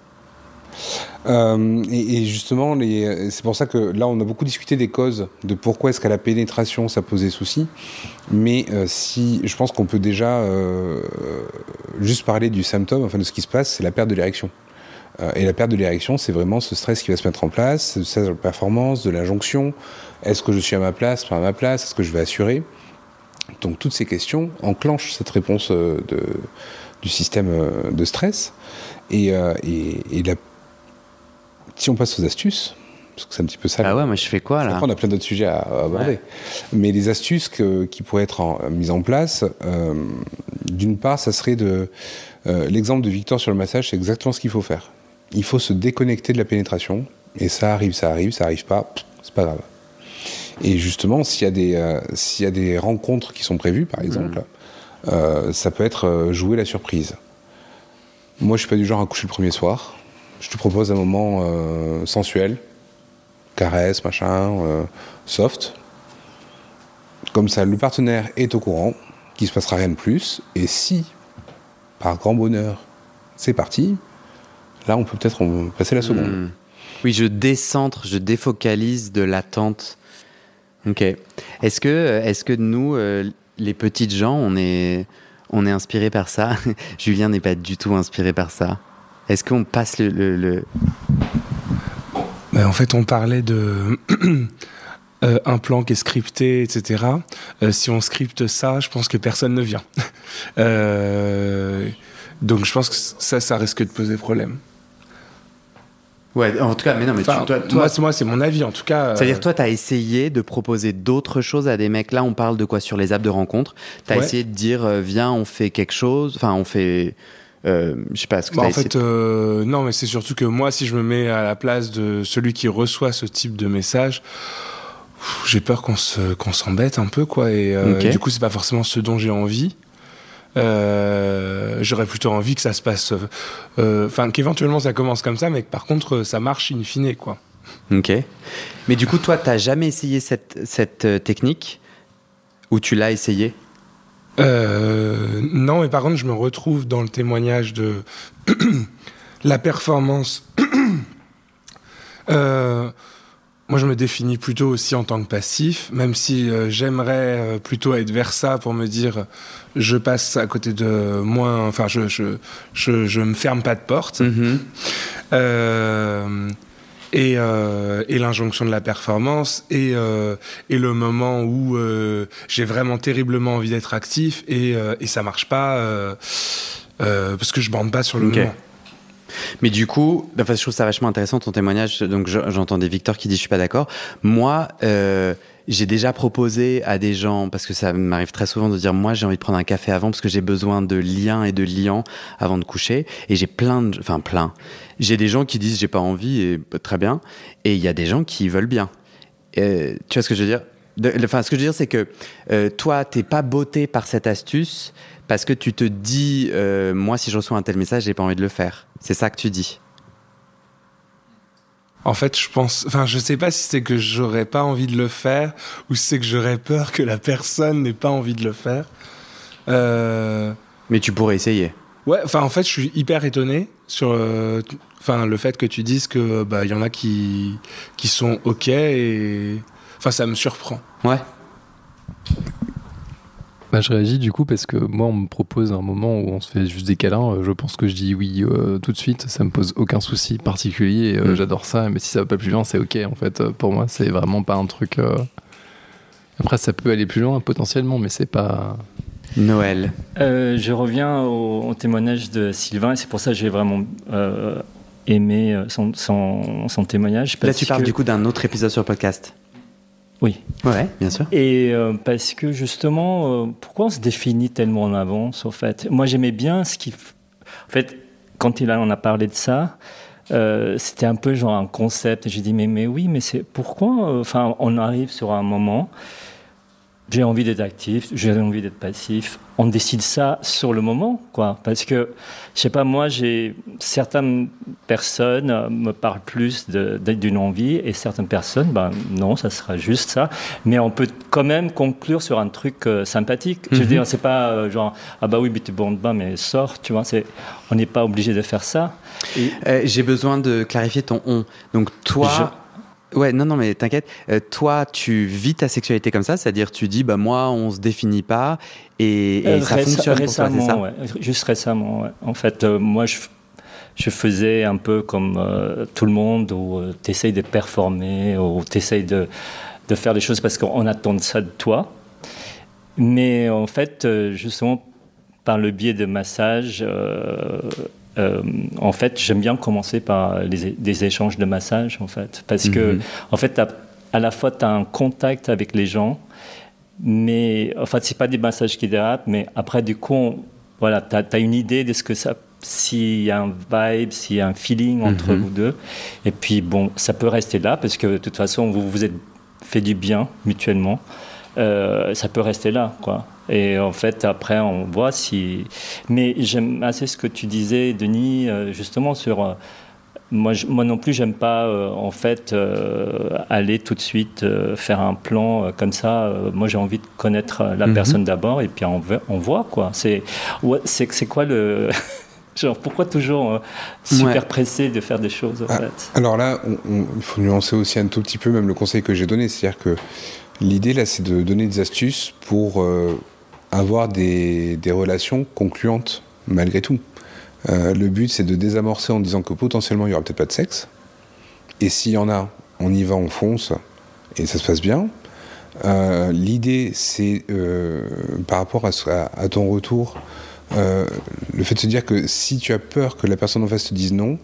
Et justement, c'est pour ça que là, on a beaucoup discuté des causes de pourquoi est-ce qu'à la pénétration, ça posait souci. Mais si, je pense qu'on peut déjà juste parler du symptôme, enfin de ce qui se passe, c'est la perte de l'érection. Et la perte de l'érection, c'est vraiment ce stress qui va se mettre en place, ce stress de la performance, de l'injonction. Est-ce que je suis à ma place, pas à ma place? Est-ce que je vais assurer? Donc toutes ces questions enclenchent cette réponse du système de stress. Et si on passe aux astuces, parce que c'est un petit peu ça. Ah ouais, moi je fais quoi là? Après, on a plein d'autres sujets à aborder. Ouais. Mais les astuces qui pourraient être mises en place, d'une part, ça serait l'exemple de Victor sur le massage, c'est exactement ce qu'il faut faire. Il faut se déconnecter de la pénétration, et ça arrive pas, c'est pas grave. Et justement, s'il y a des rencontres qui sont prévues, par exemple, ça peut être jouer la surprise. Moi, je suis pas du genre à coucher le premier soir. Je te propose un moment sensuel, caresse, machin, soft. Comme ça, le partenaire est au courant qu'il se passera rien de plus. Et si, par grand bonheur, c'est parti, là, on peut peut-être passer la seconde. Oui, je décentre, je défocalise de l'attente. Ok. Est-ce que nous, les petites gens, on est inspirés par ça? Julien n'est pas du tout inspiré par ça. Est-ce qu'on passe le... Ben, en fait, on parlait de un plan qui est scripté, etc. Si on scripte ça, je pense que personne ne vient. Donc je pense que ça risque de poser problème. Ouais, en tout cas, mais non, mais enfin, moi, c'est mon avis, en tout cas. C'est-à-dire, toi, tu as essayé de proposer d'autres choses à des mecs. Là, on parle de quoi? Sur les apps de rencontre. Tu as essayé de dire, viens, on fait quelque chose. Enfin, on fait... je sais pas ce que en fait, non, mais c'est surtout que moi, si je me mets à la place de celui qui reçoit ce type de message, j'ai peur qu'on s'embête un peu, quoi. Et du coup, c'est pas forcément ce dont j'ai envie. J'aurais plutôt envie que ça se passe, qu'éventuellement ça commence comme ça, mais que par contre ça marche in fine, quoi. Ok. Mais du coup, toi, t'as jamais essayé cette technique, ou tu l'as essayé? Non, mais par contre, je me retrouve dans le témoignage de la performance. Moi, je me définis plutôt aussi en tant que passif, même si j'aimerais plutôt être vers ça pour me dire je passe à côté de moins, enfin je me ferme pas de porte. Et l'injonction de la performance et le moment où j'ai vraiment terriblement envie d'être actif et ça marche pas parce que je bande pas sur le moment. Mais du coup, enfin, je trouve ça vachement intéressant ton témoignage. Donc j'entendais Victor qui dit je suis pas d'accord. Moi, j'ai déjà proposé à des gens, parce que ça m'arrive très souvent de dire moi j'ai envie de prendre un café avant parce que j'ai besoin de liens et de liants avant de coucher. Et j'ai j'ai des gens qui disent j'ai pas envie et très bien. Et il y a des gens qui veulent bien. Tu vois ce que je veux dire? Enfin, ce que je veux dire, c'est que toi, t'es pas botté par cette astuce parce que tu te dis moi si je reçois un tel message j'ai pas envie de le faire. C'est ça que tu dis? En fait, je sais pas si c'est que j'aurais pas envie de le faire ou si c'est que j'aurais peur que la personne n'ait pas envie de le faire. Mais tu pourrais essayer. Ouais, enfin, en fait, je suis hyper étonné sur le fait que tu dises que y en a qui sont OK et enfin, ça me surprend. Ouais. Bah, je réagis du coup parce que moi on me propose un moment où on se fait juste des câlins, je pense que je dis oui tout de suite, ça me pose aucun souci particulier et j'adore ça, mais si ça va pas plus loin c'est ok en fait, pour moi c'est vraiment pas un truc... Après ça peut aller plus loin potentiellement mais c'est pas... Noël. Je reviens au témoignage de Sylvain et c'est pour ça que j'ai vraiment aimé son témoignage. Là tu parles du coup d'un autre épisode sur le podcast. Oui. Ouais, bien sûr. Et parce que justement, pourquoi on se définit tellement en avance, au fait? Moi, j'aimais bien ce qui... En fait, quand on a parlé de ça, c'était un peu genre un concept. J'ai dit, mais oui, mais c'est pourquoi on arrive sur un moment, j'ai envie d'être actif, j'ai envie d'être passif. On décide ça sur le moment, quoi. Parce que, je sais pas, moi, certaines personnes me parlent plus d'une envie et certaines personnes, non, ça sera juste ça. Mais on peut quand même conclure sur un truc sympathique. Je veux dire, c'est pas genre, ah bah oui, mais tu bandes pas, mais sors, tu vois. On n'est pas obligé de faire ça. J'ai besoin de clarifier ton on. Donc, toi... Ouais, non, mais t'inquiète. Toi, tu vis ta sexualité comme ça, c'est-à-dire tu dis, moi, on se définit pas et ça fonctionne pour toi, c'est ça? Ouais. Juste récemment, ouais. En fait, moi, je faisais un peu comme tout le monde, où t'essayes de performer, où t'essayes de faire des choses parce qu'on attend ça de toi. Mais en fait, justement, par le biais de massages... en fait, j'aime bien commencer par des échanges de massages, en fait, parce que, en fait, à la fois, tu as un contact avec les gens, mais, en fait, c'est pas des massages qui dérapent, mais après, du coup, voilà, tu as une idée de ce que ça, s'il y a un vibe, s'il y a un feeling entre vous deux, et puis, bon, ça peut rester là, parce que, de toute façon, vous vous êtes fait du bien mutuellement, ça peut rester là, quoi. Et en fait, après, on voit si... Mais j'aime assez ce que tu disais, Denis, justement, sur... Moi non plus, j'aime pas, en fait, aller tout de suite faire un plan comme ça. Moi, j'ai envie de connaître la personne d'abord, et puis on voit, quoi. C'est quoi le... Genre, pourquoi toujours super pressé de faire des choses, en fait? Alors là, il faut nuancer aussi un tout petit peu même le conseil que j'ai donné. C'est-à-dire que l'idée, là, c'est de donner des astuces pour avoir des relations concluantes, malgré tout. Le but, c'est de désamorcer en disant que potentiellement, il n'y aura peut-être pas de sexe. Et s'il y en a, on y va, on fonce, et ça se passe bien. L'idée, c'est, par rapport à ton retour, le fait de se dire que si tu as peur que la personne en face te dise non,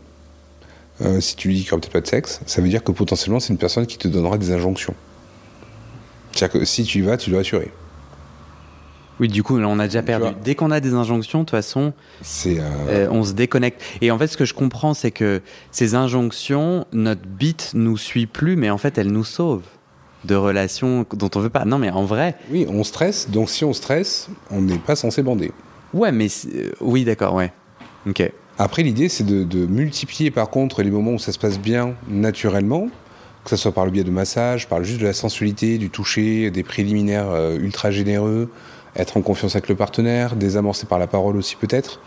si tu lui dis qu'il n'y aura peut-être pas de sexe, ça veut dire que potentiellement, c'est une personne qui te donnera des injonctions. C'est-à-dire que si tu y vas, tu dois assurer. Oui, du coup, là, on a déjà perdu. Dès qu'on a des injonctions, de toute façon, on se déconnecte. Et en fait, ce que je comprends, c'est que ces injonctions, notre bite nous suit plus, mais en fait, elles nous sauvent de relations dont on veut pas. Non, mais en vrai... Oui, on stresse, donc si on stresse, on n'est pas censé bander. Ouais, mais... oui, d'accord, ouais. Ok. Après, l'idée, c'est de multiplier, par contre, les moments où ça se passe bien, naturellement, que ce soit par le biais de massage, je parle juste de la sensualité, du toucher, des préliminaires ultra généreux, être en confiance avec le partenaire, désamorcer par la parole aussi peut-être,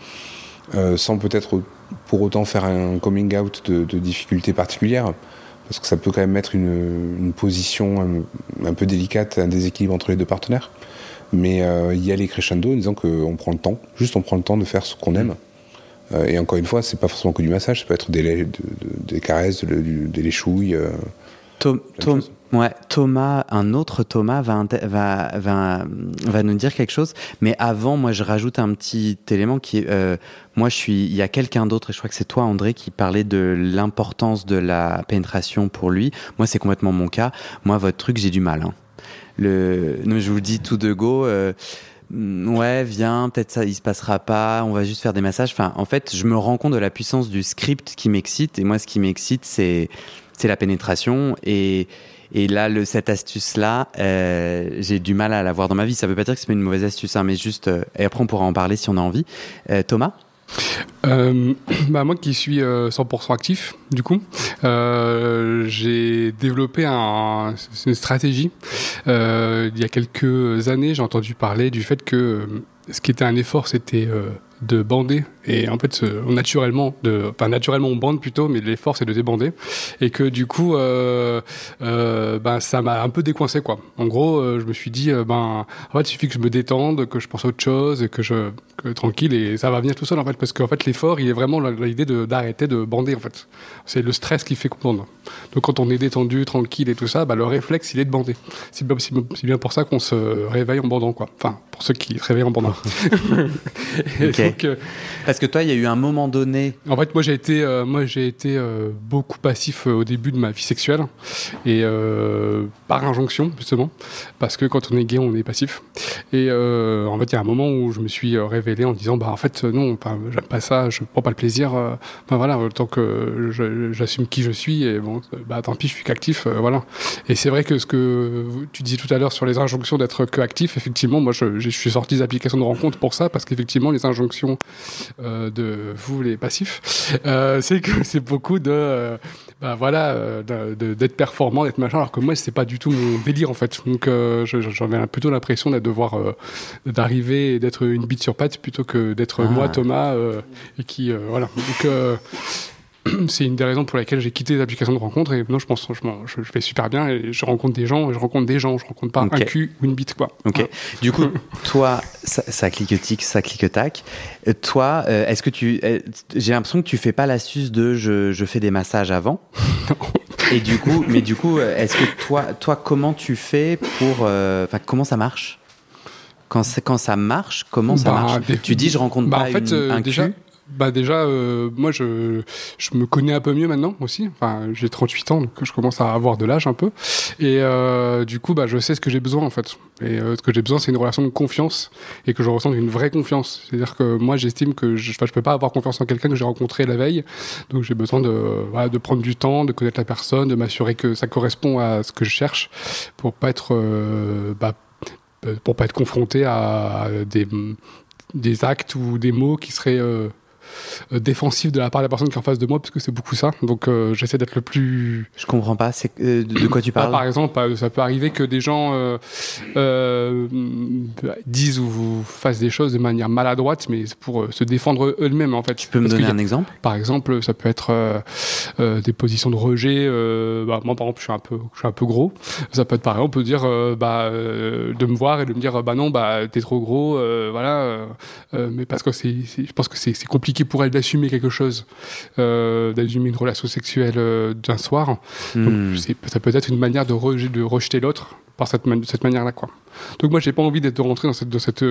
sans peut-être pour autant faire un coming out de difficultés particulières, parce que ça peut quand même mettre une position un peu délicate, un déséquilibre entre les deux partenaires. Mais y aller crescendo en disant qu'on prend le temps, juste on prend le temps de faire ce qu'on aime. Et encore une fois, c'est pas forcément que du massage, ça peut être des caresses, des léchouilles. Thomas, un autre Thomas va nous dire quelque chose. Mais avant, moi, je rajoute un petit élément qui est... il y a quelqu'un d'autre, et je crois que c'est toi, André, qui parlait de l'importance de la pénétration pour lui. Moi, c'est complètement mon cas. Moi, votre truc, j'ai du mal. Hein. Non, je vous le dis tout de go... ouais, viens, peut-être ça, il se passera pas, on va juste faire des massages. Enfin, en fait, je me rends compte de la puissance du script qui m'excite. Et moi, ce qui m'excite, c'est la pénétration. Et là, cette astuce-là, j'ai du mal à l'avoir dans ma vie. Ça veut pas dire que c'est pas une mauvaise astuce, hein, mais juste... et après, on pourra en parler si on a envie. Thomas ? Moi qui suis 100% actif, du coup, j'ai développé une stratégie. Il y a quelques années, j'ai entendu parler du fait que ce qui était un effort, c'était de bander. Et en fait, naturellement, on bande plutôt, mais l'effort, c'est de débander. Et que du coup, ça m'a un peu décoincé, quoi. En gros, je me suis dit, en fait, il suffit que je me détende, que je pense à autre chose, et que tranquille, et ça va venir tout seul, en fait. Parce qu'en fait, l'effort, il est vraiment l'idée d'arrêter de bander, en fait. C'est le stress qui fait qu'on bande. Donc, quand on est détendu, tranquille et tout ça, le réflexe, il est de bander. C'est bien pour ça qu'on se réveille en bandant, quoi. Enfin, pour ceux qui se réveillent en bandant. Okay. Donc, parce que toi, il y a eu un moment donné... En fait, moi, j'ai été beaucoup passif au début de ma vie sexuelle, et par injonction, justement, parce que quand on est gay, on est passif. Et en fait, il y a un moment où je me suis révélé en disant, en fait, non, j'aime pas ça, je prends pas le plaisir. Voilà, tant que j'assume qui je suis, et bon, tant pis, je suis qu'actif, voilà. Et c'est vrai que ce que tu disais tout à l'heure sur les injonctions d'être que actif, effectivement, moi, je suis sorti des applications de rencontre pour ça, parce qu'effectivement, les injonctions de vous les passifs, c'est que c'est beaucoup d'être performant, d'être machin, alors que moi c'est pas du tout mon délire en fait. Donc j'avais plutôt l'impression d'arriver et d'être une bite sur patte plutôt que d'être moi Thomas et qui voilà. Donc c'est une des raisons pour lesquelles j'ai quitté les applications de rencontre, et maintenant je pense franchement je fais super bien, et je rencontre des gens, je rencontre pas un cul ou une bite, quoi. Ok. Voilà. Du coup, toi, ça clique-tic, ça clique-tac. Toi, est-ce que j'ai l'impression que tu fais pas l'astuce de je fais des massages avant. Non. Et du coup, est-ce que toi, comment tu fais pour, comment ça marche quand ça marche, comment ça marche? Tu dis je rencontre pas un cul. Déjà, moi, je me connais un peu mieux maintenant aussi. Enfin, j'ai 38 ans, donc je commence à avoir de l'âge un peu. Et du coup, je sais ce que j'ai besoin, en fait. Et ce que j'ai besoin, c'est une relation de confiance, et que je ressens une vraie confiance. C'est-à-dire que moi, j'estime que je peux pas avoir confiance en quelqu'un que j'ai rencontré la veille. Donc, j'ai besoin de prendre du temps, de connaître la personne, de m'assurer que ça correspond à ce que je cherche, pour pas être confronté à des actes ou des mots qui seraient défensif de la part de la personne qui est en face de moi, parce que c'est beaucoup ça. Donc j'essaie d'être le plus... Je comprends pas, c'est de quoi tu parles? Par exemple, ça peut arriver que des gens disent ou fassent des choses de manière maladroite, mais pour se défendre eux-mêmes, en fait. Tu peux me donner un exemple? Par exemple, ça peut être des positions de rejet. Moi, par exemple, je suis un peu gros. Ça peut être pareil, on peut dire de me voir et de me dire non, t'es trop gros, voilà. Mais parce que je pense que c'est compliqué pour elle d'assumer quelque chose, d'assumer une relation sexuelle d'un soir. Donc, ça peut être une manière de rejeter l'autre par cette manière-là, quoi. Donc moi, j'ai pas envie de rentrer dans cette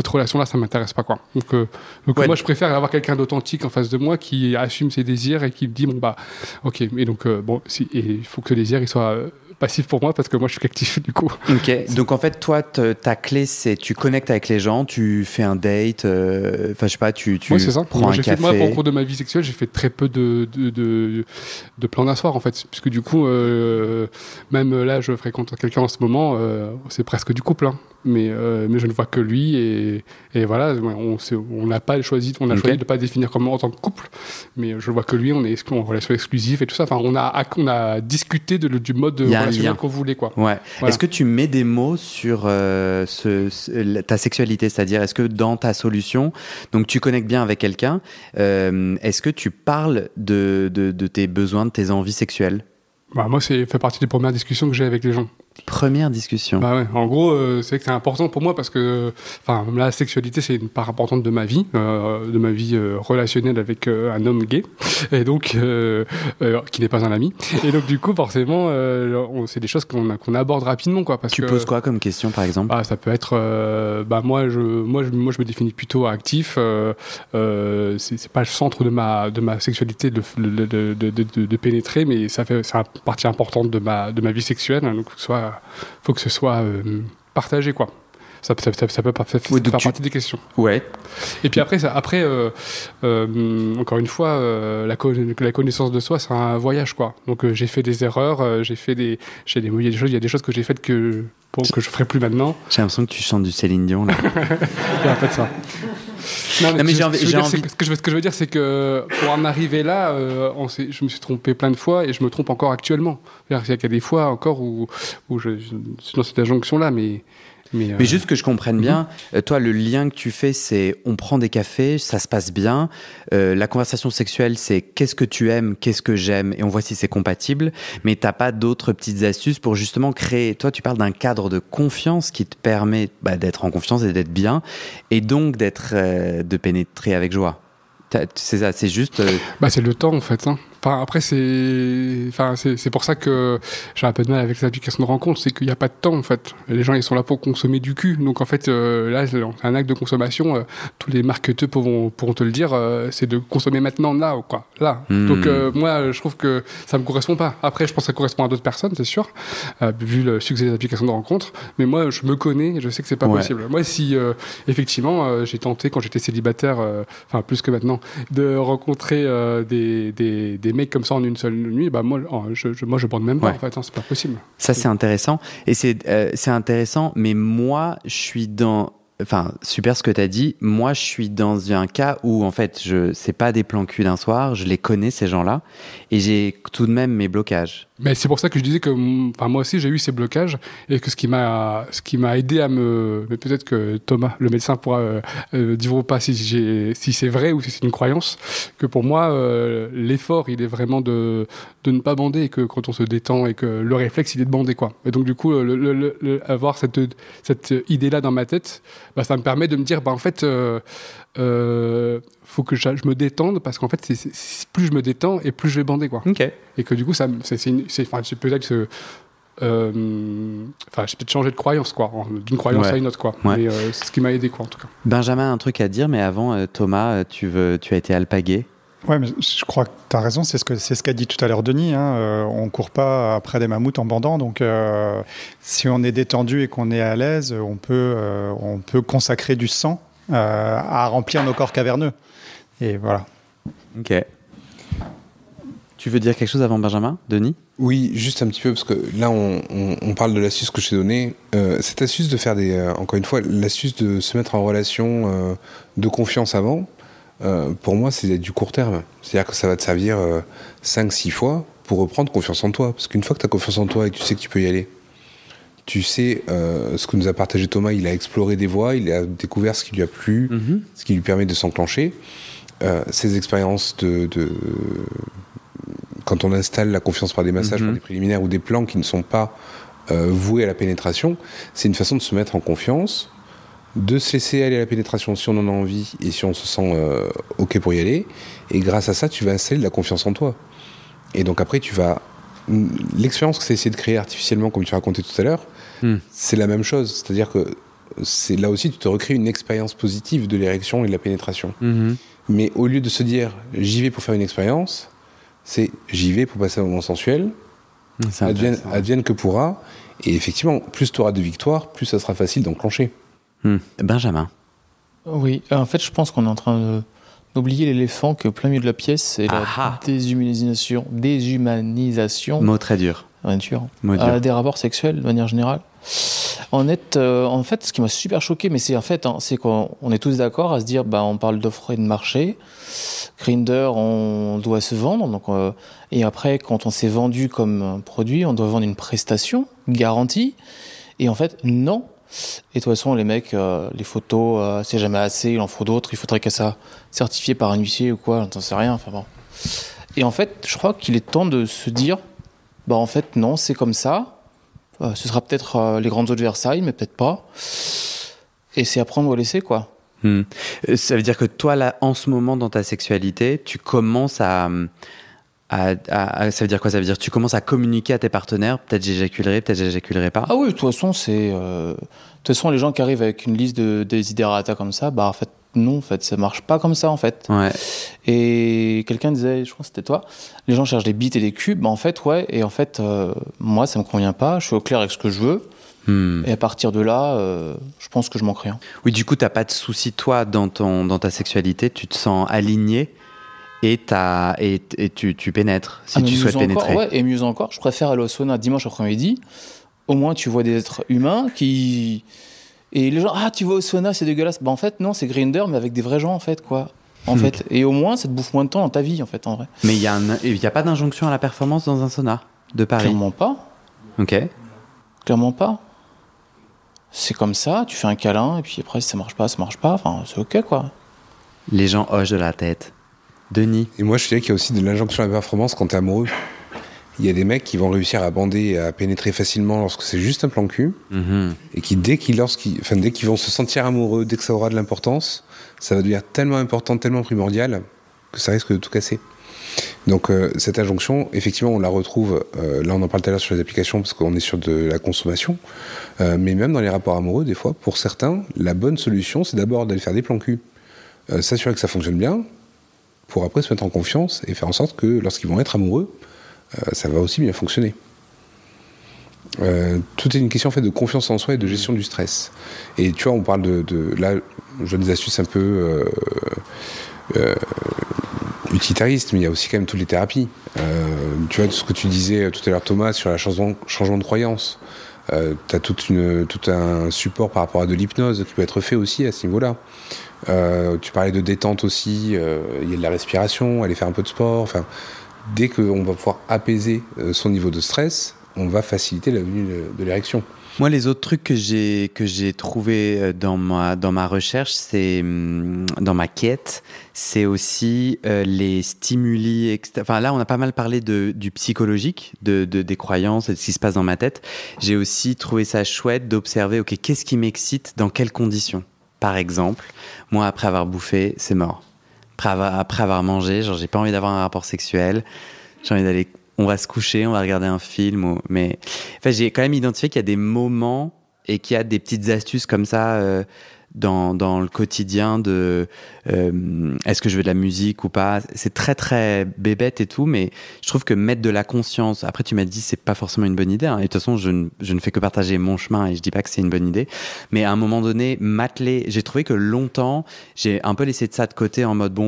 relation-là, ça m'intéresse pas, quoi. Donc moi, je préfère avoir quelqu'un d'authentique en face de moi qui assume ses désirs et qui me dit ok. Et donc il faut que ce désir il soit passif pour moi parce que moi, je suis actif du coup. Ok. Donc en fait, toi, ta clé, c'est tu connectes avec les gens, tu fais un date, je sais pas, tu ouais, c'est ça. prends un café. Moi, au cours de ma vie sexuelle, j'ai fait très peu de plans d'un soir, en fait, puisque du coup, même là, je fréquente quelqu'un en ce moment, c'est presque du couple, hein. Mais je ne vois que lui et voilà, on n'a pas choisi de ne pas définir comme en tant que couple, mais je vois que lui, on est en relation exclusive et tout ça. Enfin, on a discuté du mode relationnel qu'on voulait, quoi. Ouais. Voilà. Est-ce que tu mets des mots sur ta sexualité, c'est-à-dire est-ce que dans ta solution, donc tu connectes bien avec quelqu'un, est-ce que tu parles de tes besoins, de tes envies sexuelles? Moi, ça fait partie des premières discussions que j'ai avec les gens. Première discussion. Ouais. En gros, c'est que c'est important pour moi parce que, la sexualité, c'est une part importante de ma vie relationnelle avec un homme gay, et donc qui n'est pas un ami. Et donc du coup, forcément, c'est des choses qu'on aborde rapidement, quoi. Tu poses quoi comme question, par exemple? Ça peut être, moi, je me définis plutôt actif. C'est pas le centre de ma sexualité de pénétrer, mais c'est une partie importante de ma vie sexuelle. Donc faut que ce soit partagé, quoi. Ça peut faire partie des questions. Ouais. Et puis après, encore une fois, la connaissance de soi, c'est un voyage, quoi. Donc j'ai fait des erreurs, il y a des choses que j'ai faites que je ferai plus maintenant. J'ai l'impression que tu chantes du Céline Dion, là. C'est en fait ça. Non, mais ce que je veux dire, c'est que pour en arriver là, je me suis trompé plein de fois et je me trompe encore actuellement. Il y a des fois encore où je suis dans cette injonction-là, mais juste que je comprenne bien, toi, le lien que tu fais, c'est on prend des cafés, ça se passe bien. La conversation sexuelle, c'est qu'est-ce que tu aimes, qu'est-ce que j'aime, et on voit si c'est compatible. Mais t'as pas d'autres petites astuces pour justement créer. Toi, tu parles d'un cadre de confiance qui te permet d'être en confiance et d'être bien, et donc de pénétrer avec joie. C'est ça, c'est juste. C'est le temps, en fait, hein. Après, c'est pour ça que j'ai un peu de mal avec les applications de rencontre, c'est qu'il n'y a pas de temps, en fait. Les gens, ils sont là pour consommer du cul. Donc, en fait, là, c'est un acte de consommation. Tous les marketeurs pourront te le dire, c'est de consommer maintenant, là, quoi. Là. Donc, moi, je trouve que ça ne me correspond pas. Après, je pense que ça correspond à d'autres personnes, c'est sûr, vu le succès des applications de rencontre. Mais moi, je me connais et je sais que c'est pas possible. Moi, si, effectivement, j'ai tenté, quand j'étais célibataire, plus que maintenant, de rencontrer des mecs comme ça en une seule nuit, moi je bande même pas, en fait, hein, c'est pas possible. Ça, c'est intéressant. Et c'est intéressant, mais moi, je suis dans... super ce que tu as dit. Moi, je suis dans un cas où, en fait, c'est pas des plans cul d'un soir, je les connais, ces gens-là, et j'ai tout de même mes blocages. Mais c'est pour ça que je disais que moi aussi j'ai eu ces blocages et que ce qui m'a aidé à mais peut-être que Thomas, le médecin, pourra dire ou pas si c'est vrai ou si c'est une croyance, que pour moi l'effort il est vraiment de ne pas bander, et que quand on se détend et que le réflexe il est de bander, quoi. Et donc du coup avoir cette idée-là dans ma tête, ça me permet de me dire en fait faut que je me détende, parce qu'en fait plus je me détends et plus je vais bander, quoi. Ok. Et que du coup j'ai peut-être changé de croyance, quoi, d'une croyance à une autre, quoi. Ouais. Mais c'est ce qui m'a aidé, quoi, en tout cas. Benjamin a un truc à dire, mais avant, Thomas, tu as été alpagué. Ouais, mais je crois que tu as raison, c'est ce qu'a dit tout à l'heure Denis, hein, on court pas après des mammouths en bandant, donc si on est détendu et qu'on est à l'aise, on peut consacrer du sang à remplir nos corps caverneux. Et voilà. Ok. Tu veux dire quelque chose avant Benjamin, Denis ? Oui, juste un petit peu, parce que là, on parle de l'astuce que je t'ai donnée. Cette astuce de faire encore une fois, l'astuce de se mettre en relation de confiance avant, pour moi, c'est du court terme. C'est-à-dire que ça va te servir 5-6 fois pour reprendre confiance en toi. Parce qu'une fois que tu as confiance en toi et que tu sais que tu peux y aller, tu sais ce que nous a partagé Thomas, il a exploré des voies, il a découvert ce qui lui a plu, ce qui lui permet de s'enclencher. Ces expériences quand on installe la confiance par des massages, par des préliminaires ou des plans qui ne sont pas voués à la pénétration, c'est une façon de se mettre en confiance, de se laisser aller à la pénétration si on en a envie et si on se sent OK pour y aller. Et grâce à ça, tu vas installer de la confiance en toi. Et donc après, l'expérience que tu as essayé de créer artificiellement, comme tu racontais tout à l'heure, c'est la même chose. C'est-à-dire que là aussi, tu te recrées une expérience positive de l'érection et de la pénétration. Mais au lieu de se dire « j'y vais pour faire une expérience », c'est « j'y vais pour passer un moment sensuel », advienne que pourra. Et effectivement, plus tu auras de victoires, plus ça sera facile d'enclencher. Benjamin. Oui, en fait, je pense qu'on est en train d'oublier l'éléphant qui est au plein milieu de la pièce, c'est la déshumanisation. Mot très dur. Des rapports sexuels, de manière générale. En fait, ce qui m'a super choqué, mais c'est qu'on est tous d'accord à se dire, on parle d'offre et de marché. Grindr, on doit se vendre. Donc, et après, quand on s'est vendu comme un produit, on doit vendre une prestation garantie. Et en fait, non. Et de toute façon, les mecs, les photos, c'est jamais assez, il en faut d'autres. Il faudrait qu'elles soient certifiées par un huissier ou quoi, j'en sais rien. Enfin bon. Et en fait, je crois qu'il est temps de se dire, en fait, non, c'est comme ça. Ce sera peut-être les grandes eaux de Versailles, mais peut-être pas. Et c'est à prendre ou à laisser, quoi. Ça veut dire que toi, là, en ce moment, dans ta sexualité, tu commences ça veut dire quoi? Ça veut dire que tu commences à communiquer à tes partenaires, peut-être j'éjaculerai pas. Ah oui, de toute façon, les gens qui arrivent avec une liste de desiderata comme ça, en fait, non, en fait, ça marche pas comme ça, en fait. Ouais. Et quelqu'un disait, je crois que c'était toi, les gens cherchent des bites et des cubes, en fait, ouais, et en fait, moi, ça me convient pas, je suis au clair avec ce que je veux. Et à partir de là, je pense que je manque rien. Oui, du coup, t'as pas de souci, toi, dans ta sexualité, tu te sens aligné et tu pénètres, si tu souhaites pénétrer. Ouais, et mieux encore, je préfère aller au sauna dimanche après-midi. Au moins, tu vois des êtres humains qui... Et les gens, tu vas au sauna, c'est dégueulasse. En fait, non, c'est Grindr, mais avec des vrais gens, en fait, quoi. En fait. Et au moins, ça te bouffe moins de temps dans ta vie, en fait, en vrai. Mais il y a pas d'injonction à la performance dans un sauna de Paris? Clairement pas. Ok. Clairement pas. C'est comme ça, tu fais un câlin, et puis après, si ça marche pas. Enfin, c'est ok, quoi. Les gens hochent de la tête. Denis? Et moi, je dirais qu'il y a aussi de l'injonction à la performance quand t'es amoureux. Il y a des mecs qui vont réussir à bander et à pénétrer facilement lorsque c'est juste un plan cul. Et qui, dès qu'ils vont se sentir amoureux, dès que ça aura de l'importance, ça va devenir tellement important, tellement primordial, que ça risque de tout casser. Donc cette injonction, effectivement, on la retrouve, là on en parle tout à l'heure sur les applications parce qu'on est sur de la consommation, mais même dans les rapports amoureux, des fois, pour certains, la bonne solution, c'est d'abord d'aller faire des plans cul, s'assurer que ça fonctionne bien, pour après se mettre en confiance et faire en sorte que lorsqu'ils vont être amoureux, ça va aussi bien fonctionner. Tout est une question en fait de confiance en soi et de gestion du stress. Et tu vois, on parle là, je donne des astuces un peu utilitaristes, mais il y a aussi quand même toutes les thérapies. Tu vois, ce que tu disais tout à l'heure, Thomas, sur le changement de croyance. Tu as tout un support par rapport à de l'hypnose qui peut être fait aussi à ce niveau-là. Tu parlais de détente aussi, il y a de la respiration, aller faire un peu de sport. Enfin, dès qu'on va pouvoir apaiser son niveau de stress, on va faciliter la venue de l'érection. Moi, les autres trucs que j'ai trouvé dans ma recherche, c'est dans ma quête, c'est aussi les stimuli. Enfin, là, on a pas mal parlé du psychologique, des croyances et de ce qui se passe dans ma tête. J'ai aussi trouvé ça chouette d'observer, ok, qu'est-ce qui m'excite, dans quelles conditions. Par exemple, moi, après avoir bouffé, c'est mort. Après avoir mangé, genre, j'ai pas envie d'avoir un rapport sexuel. J'ai envie d'aller. On va se coucher, on va regarder un film. Mais enfin, j'ai quand même identifié qu'il y a des moments et qu'il y a des petites astuces comme ça dans le quotidien de est-ce que je veux de la musique ou pas. C'est très très bébête et tout, mais je trouve que mettre de la conscience. Après, tu m'as dit c'est pas forcément une bonne idée. Hein, et de toute façon, je ne fais que partager mon chemin et je dis pas que c'est une bonne idée. Mais à un moment donné, m'atteler. J'ai trouvé que longtemps, j'ai un peu laissé de ça de côté en mode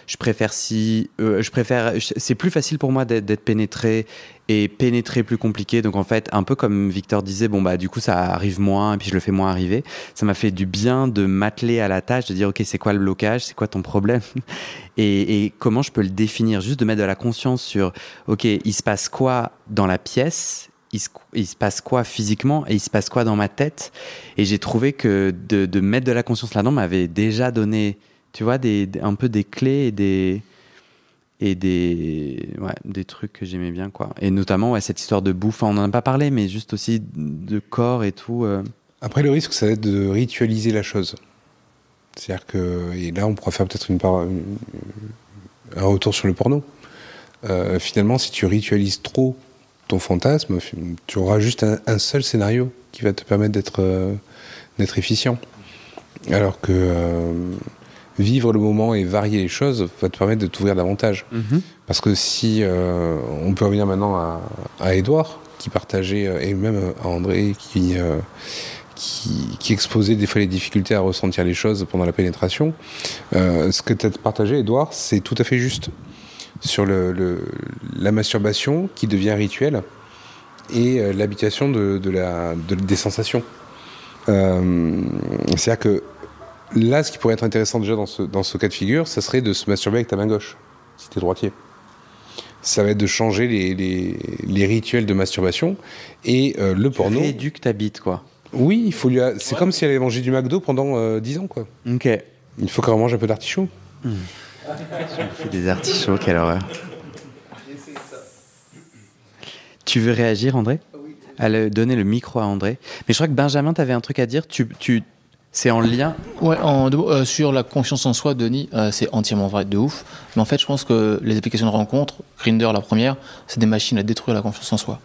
je préfère c'est plus facile pour moi d'être pénétré et pénétrer plus compliqué. Donc en fait, un peu comme Victor disait, bon bah du coup ça arrive moins et puis je le fais moins arriver. Ça m'a fait du bien de m'atteler à la tâche, de dire ok, c'est quoi le blocage, c'est quoi ton problème et comment je peux le définir, juste de mettre de la conscience sur ok, il se passe quoi dans la pièce, il se passe quoi physiquement et il se passe quoi dans ma tête. Et j'ai trouvé que de mettre de la conscience là-dedans m'avait déjà donné, tu vois, un peu des clés et des trucs que j'aimais bien, quoi. Et notamment cette histoire de bouffe, on n'en a pas parlé, mais juste aussi de corps et tout. Après, le risque, ça va être de ritualiser la chose. C'est-à-dire que, et là on pourra faire peut-être un retour sur le porno. Finalement, si tu ritualises trop ton fantasme, tu auras juste un seul scénario qui va te permettre d'être efficient. Alors que vivre le moment et varier les choses va te permettre de t'ouvrir davantage. Parce que si on peut revenir maintenant à Édouard, qui partageait, et même à André, qui exposait des fois les difficultés à ressentir les choses pendant la pénétration, ce que tu as partagé, Édouard, c'est tout à fait juste. Sur la masturbation qui devient rituel et l'habituation des sensations. C'est-à-dire que là, ce qui pourrait être intéressant déjà dans ce cas de figure, ça serait de se masturber avec ta main gauche, si tu es droitier. Ça va être de changer les rituels de masturbation et le porno... Rééduque ta bite, quoi. Oui, c'est comme si elle avait mangé du McDo pendant 10 ans, quoi. Ok. Il faut qu'elle mange un peu d'artichaut. Je me fais des artichauts, quelle horreur. Tu veux réagir, André ? Oui. Allez, donner le micro à André. Mais je crois que Benjamin, tu avais un truc à dire. C'est en lien ? Ouais, sur la confiance en soi, Denis, c'est entièrement vrai, de ouf. Mais en fait, je pense que les applications de rencontre, Grindr la première, c'est des machines à détruire la confiance en soi.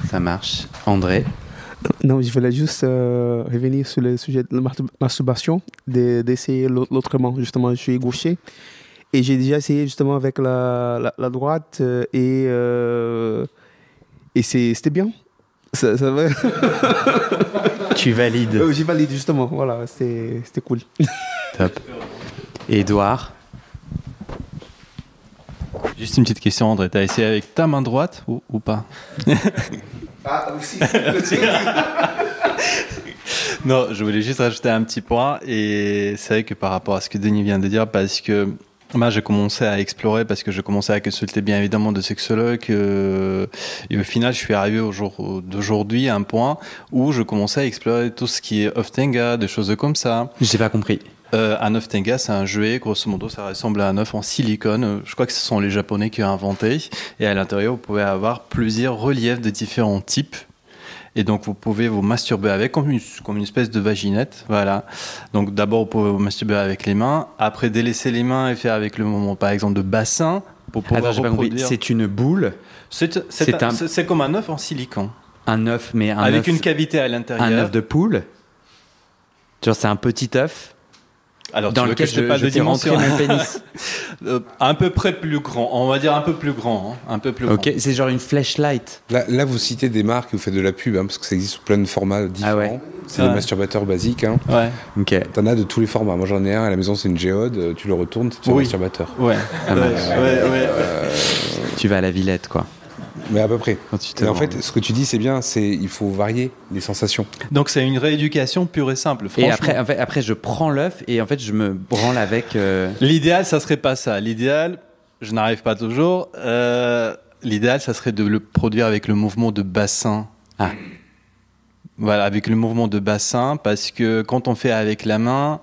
Ça marche. André ? Non, je voulais juste revenir sur le sujet de la masturbation, d'essayer l'autrement. Justement, je suis gaucher et j'ai déjà essayé justement avec la droite et c'était bien. Ça va. Tu valides. J'y valide justement, voilà, c'était cool. Top. Édouard ? Juste une petite question, André. T'as essayé avec ta main droite ou pas ? Ah, aussi. Non, je voulais juste rajouter un petit point. Et c'est vrai que par rapport à ce que Denis vient de dire, parce que moi, j'ai commencé à explorer, parce que je commençais à consulter bien évidemment de sexologues. Et au final, je suis arrivé au jour d'aujourd'hui à un point où je commençais à explorer tout ce qui est Oftenga, des choses comme ça. J'ai pas compris. Un œuf Tenga, c'est un jouet, grosso modo, ça ressemble à un œuf en silicone. Je crois que ce sont les Japonais qui ont inventé. Et à l'intérieur, vous pouvez avoir plusieurs reliefs de différents types. Et donc, vous pouvez vous masturber avec, comme une espèce de vaginette. Voilà. Donc, d'abord, vous pouvez vous masturber avec les mains. Après, délaisser les mains et faire avec le mouvement, par exemple, de bassin. Pour pouvoir reproduire. C'est une boule. C'est comme un œuf en silicone. Un œuf, mais avec une cavité à l'intérieur. Un œuf de poule. Genre, c'est un petit œuf. Alors, dans lequel je fais rentrer mon pénis. À peu près plus grand, on va dire un peu plus grand. Hein, un peu plus ok, grand. C'est genre une flashlight. Là, vous citez des marques et vous faites de la pub, parce que ça existe sous plein de formats différents. Ah ouais. C'est des masturbateurs basiques. Hein. Ouais. Ok. T'en as de tous les formats. Moi, j'en ai un à la maison, c'est une géode. Tu le retournes, c'est un masturbateur. Ouais. Tu vas à la Villette, quoi. Mais à peu près. Et en fait, ce que tu dis, c'est bien, il faut varier les sensations. Donc c'est une rééducation pure et simple. Et après, je prends l'œuf et en fait, je me branle avec. L'idéal, ça serait pas ça. L'idéal, je n'arrive pas toujours. L'idéal, ça serait de le produire avec le mouvement de bassin. Ah. Voilà, avec le mouvement de bassin, parce que quand on fait avec la main,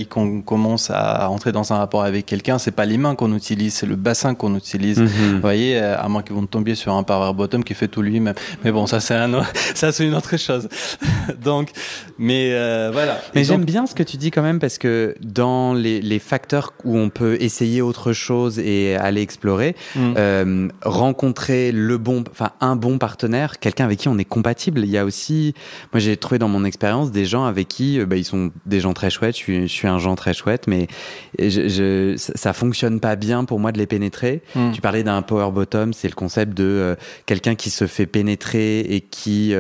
qu'on commence à entrer dans un rapport avec quelqu'un, c'est pas les mains qu'on utilise, c'est le bassin qu'on utilise. Vous voyez, à moins que vous tombiez sur un power bottom qui fait tout lui-même. Mais bon, ça c'est une autre chose. Donc, voilà. Mais j'aime bien ce que tu dis quand même, parce que dans les facteurs où on peut essayer autre chose et aller explorer, rencontrer un bon partenaire, quelqu'un avec qui on est compatible. Il y a aussi, moi j'ai trouvé dans mon expérience des gens avec qui ils sont des gens très chouettes, je suis un genre très chouette, mais ça fonctionne pas bien pour moi de les pénétrer. Tu parlais d'un power bottom, c'est le concept de quelqu'un qui se fait pénétrer et qui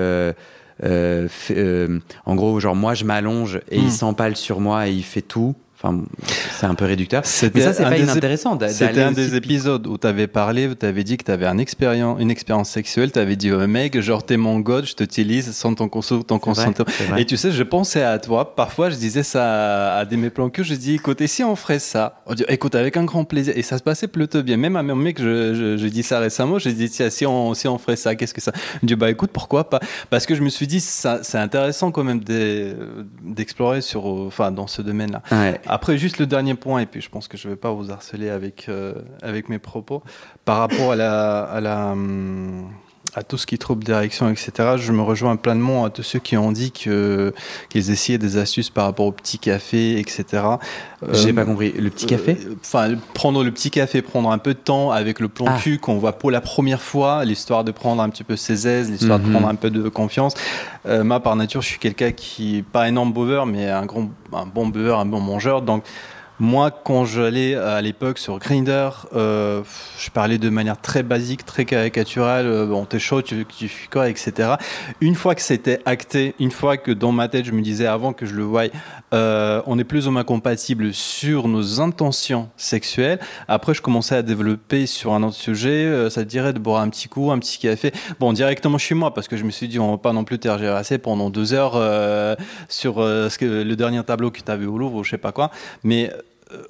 en gros, genre moi je m'allonge et il s'empale sur moi et il fait tout. Enfin, c'est un peu réducteur. Mais ça, c'est pas inintéressant. C'était un des épisodes où tu avais parlé, où tu avais dit que tu avais une expérience sexuelle. Tu avais dit, mec, genre, t'es mon god, je t'utilise sans ton consentement. Et tu sais, je pensais à toi. Parfois, je disais ça à mes plans cul. Je dis, écoute, et si on ferait ça? On dit, écoute, avec un grand plaisir. Et ça se passait plutôt bien. Même à mon mec, je dis ça récemment. J'ai dit, tiens, si on ferait ça, qu'est-ce que ça? Il me dit, bah écoute, pourquoi pas? Parce que je me suis dit, c'est intéressant quand même d'explorer dans ce domaine-là. Ouais. Après, juste le dernier point, et puis je pense que je ne vais pas vous harceler avec mes propos, par rapport à tout ce qui est trouble d'érection, etc. Je me rejoins pleinement à tous ceux qui ont dit qu'ils essayaient des astuces par rapport au petit café, etc. J'ai pas compris. Le petit café? Prendre le petit café, prendre un peu de temps avec le plan cul qu'on voit pour la première fois, l'histoire de prendre un petit peu ses aises, l'histoire de prendre un peu de confiance. Moi, par nature, je suis quelqu'un qui, pas énorme buveur, mais un bon buveur, un bon mangeur. Donc, moi, quand j'allais à l'époque sur Grindr, je parlais de manière très basique, très caricaturale. Bon, t'es chaud, tu fais quoi, etc. Une fois que c'était acté, une fois que dans ma tête, je me disais avant que je le voie, on est plus ou moins compatibles sur nos intentions sexuelles. Après, je commençais à développer sur un autre sujet. Ça te dirait de boire un petit coup, un petit café. Bon, directement chez moi, parce que je me suis dit, on va pas non plus tergiverser pendant 2 heures sur le dernier tableau que tu as vu au Louvre ou je sais pas quoi. Mais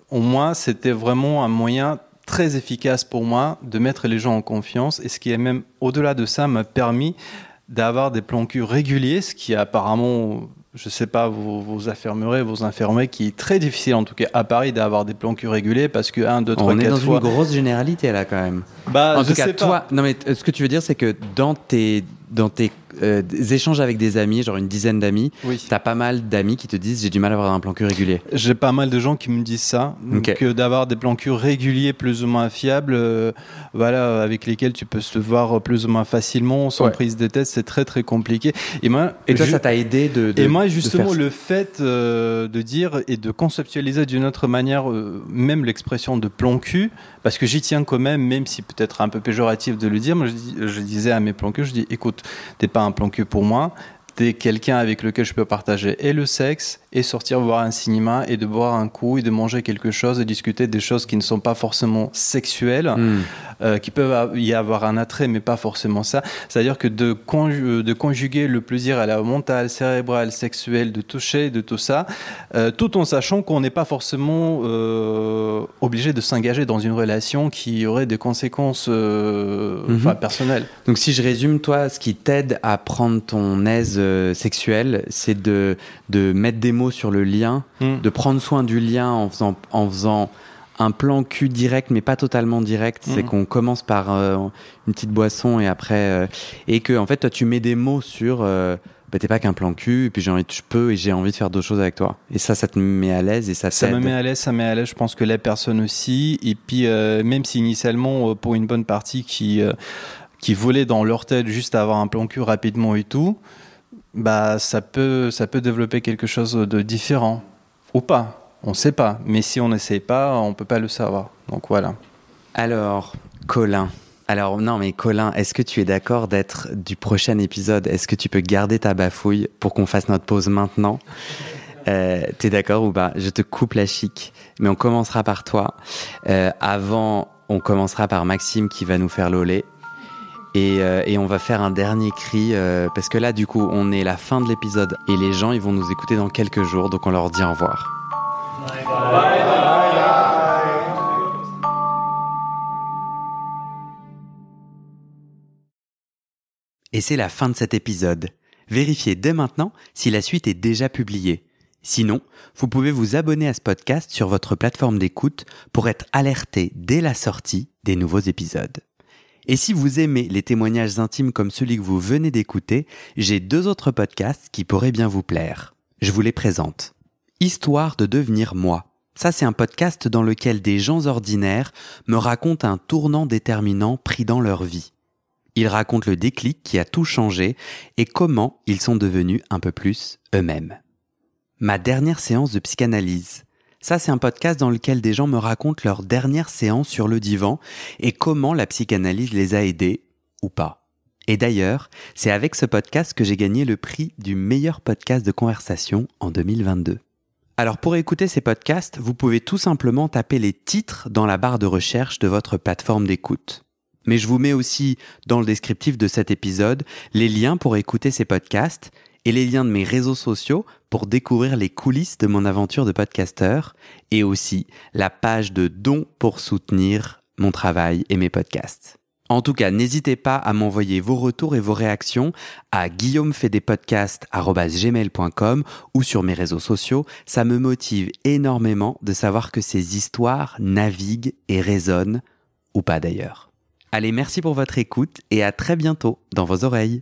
au moins, c'était vraiment un moyen très efficace pour moi de mettre les gens en confiance. Et ce qui est même au-delà de ça m'a permis d'avoir des plans cul réguliers, ce qui apparemment, je sais pas, vous affirmerez, vous infirmerez, qui est très difficile en tout cas à Paris d'avoir des plans cul réguliers parce que 1, 2, 3, 4 fois... On est dans une grosse généralité là quand même. Bah, en tout cas, toi, non mais ce que tu veux dire, c'est que dans tes échanges avec des amis, genre une dizaine d'amis, t'as pas mal d'amis qui te disent j'ai du mal à avoir un plan cul régulier. J'ai pas mal de gens qui me disent ça, que d'avoir des plans cul réguliers plus ou moins fiables, avec lesquels tu peux se voir plus ou moins facilement, sans prise de tête, c'est très très compliqué. Et toi, ça t'a aidé Et moi, justement, le fait de dire et de conceptualiser d'une autre manière, même l'expression de plan cul, parce que j'y tiens quand même si peut-être un peu péjoratif de le dire, moi je disais à mes plans cul, je dis écoute, t'es pas un plan cul pour moi, t'es quelqu'un avec lequel je peux partager et le sexe et sortir voir un cinéma et de boire un coup et de manger quelque chose et discuter des choses qui ne sont pas forcément sexuelles, qui peuvent y avoir un attrait mais pas forcément ça. C'est-à-dire que de conjuguer le plaisir à la mental, cérébral, sexuel, de toucher, de tout ça, tout en sachant qu'on n'est pas forcément obligé de s'engager dans une relation qui aurait des conséquences personnelles. Donc si je résume, toi, ce qui t'aide à prendre ton aise sexuelle, c'est de mettre des mots sur le lien, de prendre soin du lien en faisant un plan cul direct mais pas totalement direct. C'est qu'on commence par une petite boisson et après et que en fait toi tu mets des mots sur t'es pas qu'un plan cul et puis j'ai envie de faire d'autres choses avec toi et ça te met à l'aise et ça me met à l'aise, je pense que la personne aussi. Et puis même si initialement pour une bonne partie qui voulait dans leur tête juste avoir un plan cul rapidement et tout, bah ça peut développer quelque chose de différent ou pas, on sait pas, mais si on n'essaie pas on peut pas le savoir, donc voilà. Alors Colin, est-ce que tu es d'accord d'être du prochain épisode? Est-ce que tu peux garder ta bafouille pour qu'on fasse notre pause maintenant? T'es d'accord ou pas? Je te coupe la chic, mais on commencera par toi. Avant, on commencera par Maxime qui va nous faire l'olé. Et on va faire un dernier cri parce que là du coup on est la fin de l'épisode et les gens ils vont nous écouter dans quelques jours, donc on leur dit au revoir. Bye bye. Et c'est la fin de cet épisode. Vérifiez dès maintenant si la suite est déjà publiée. Sinon, vous pouvez vous abonner à ce podcast sur votre plateforme d'écoute pour être alerté dès la sortie des nouveaux épisodes. Et si vous aimez les témoignages intimes comme celui que vous venez d'écouter, j'ai 2 autres podcasts qui pourraient bien vous plaire. Je vous les présente. Histoire de devenir moi. Ça, c'est un podcast dans lequel des gens ordinaires me racontent un tournant déterminant pris dans leur vie. Ils racontent le déclic qui a tout changé et comment ils sont devenus un peu plus eux-mêmes. Ma dernière séance de psychanalyse. Ça, c'est un podcast dans lequel des gens me racontent leur dernière séance sur le divan et comment la psychanalyse les a aidés, ou pas. Et d'ailleurs, c'est avec ce podcast que j'ai gagné le prix du meilleur podcast de conversation en 2022. Alors pour écouter ces podcasts, vous pouvez tout simplement taper les titres dans la barre de recherche de votre plateforme d'écoute. Mais je vous mets aussi dans le descriptif de cet épisode les liens pour écouter ces podcasts et les liens de mes réseaux sociaux pour découvrir les coulisses de mon aventure de podcasteur et aussi la page de dons pour soutenir mon travail et mes podcasts. En tout cas, n'hésitez pas à m'envoyer vos retours et vos réactions à guillaumefaidespodcasts@gmail.com ou sur mes réseaux sociaux. Ça me motive énormément de savoir que ces histoires naviguent et résonnent, ou pas d'ailleurs. Allez, merci pour votre écoute et à très bientôt dans vos oreilles.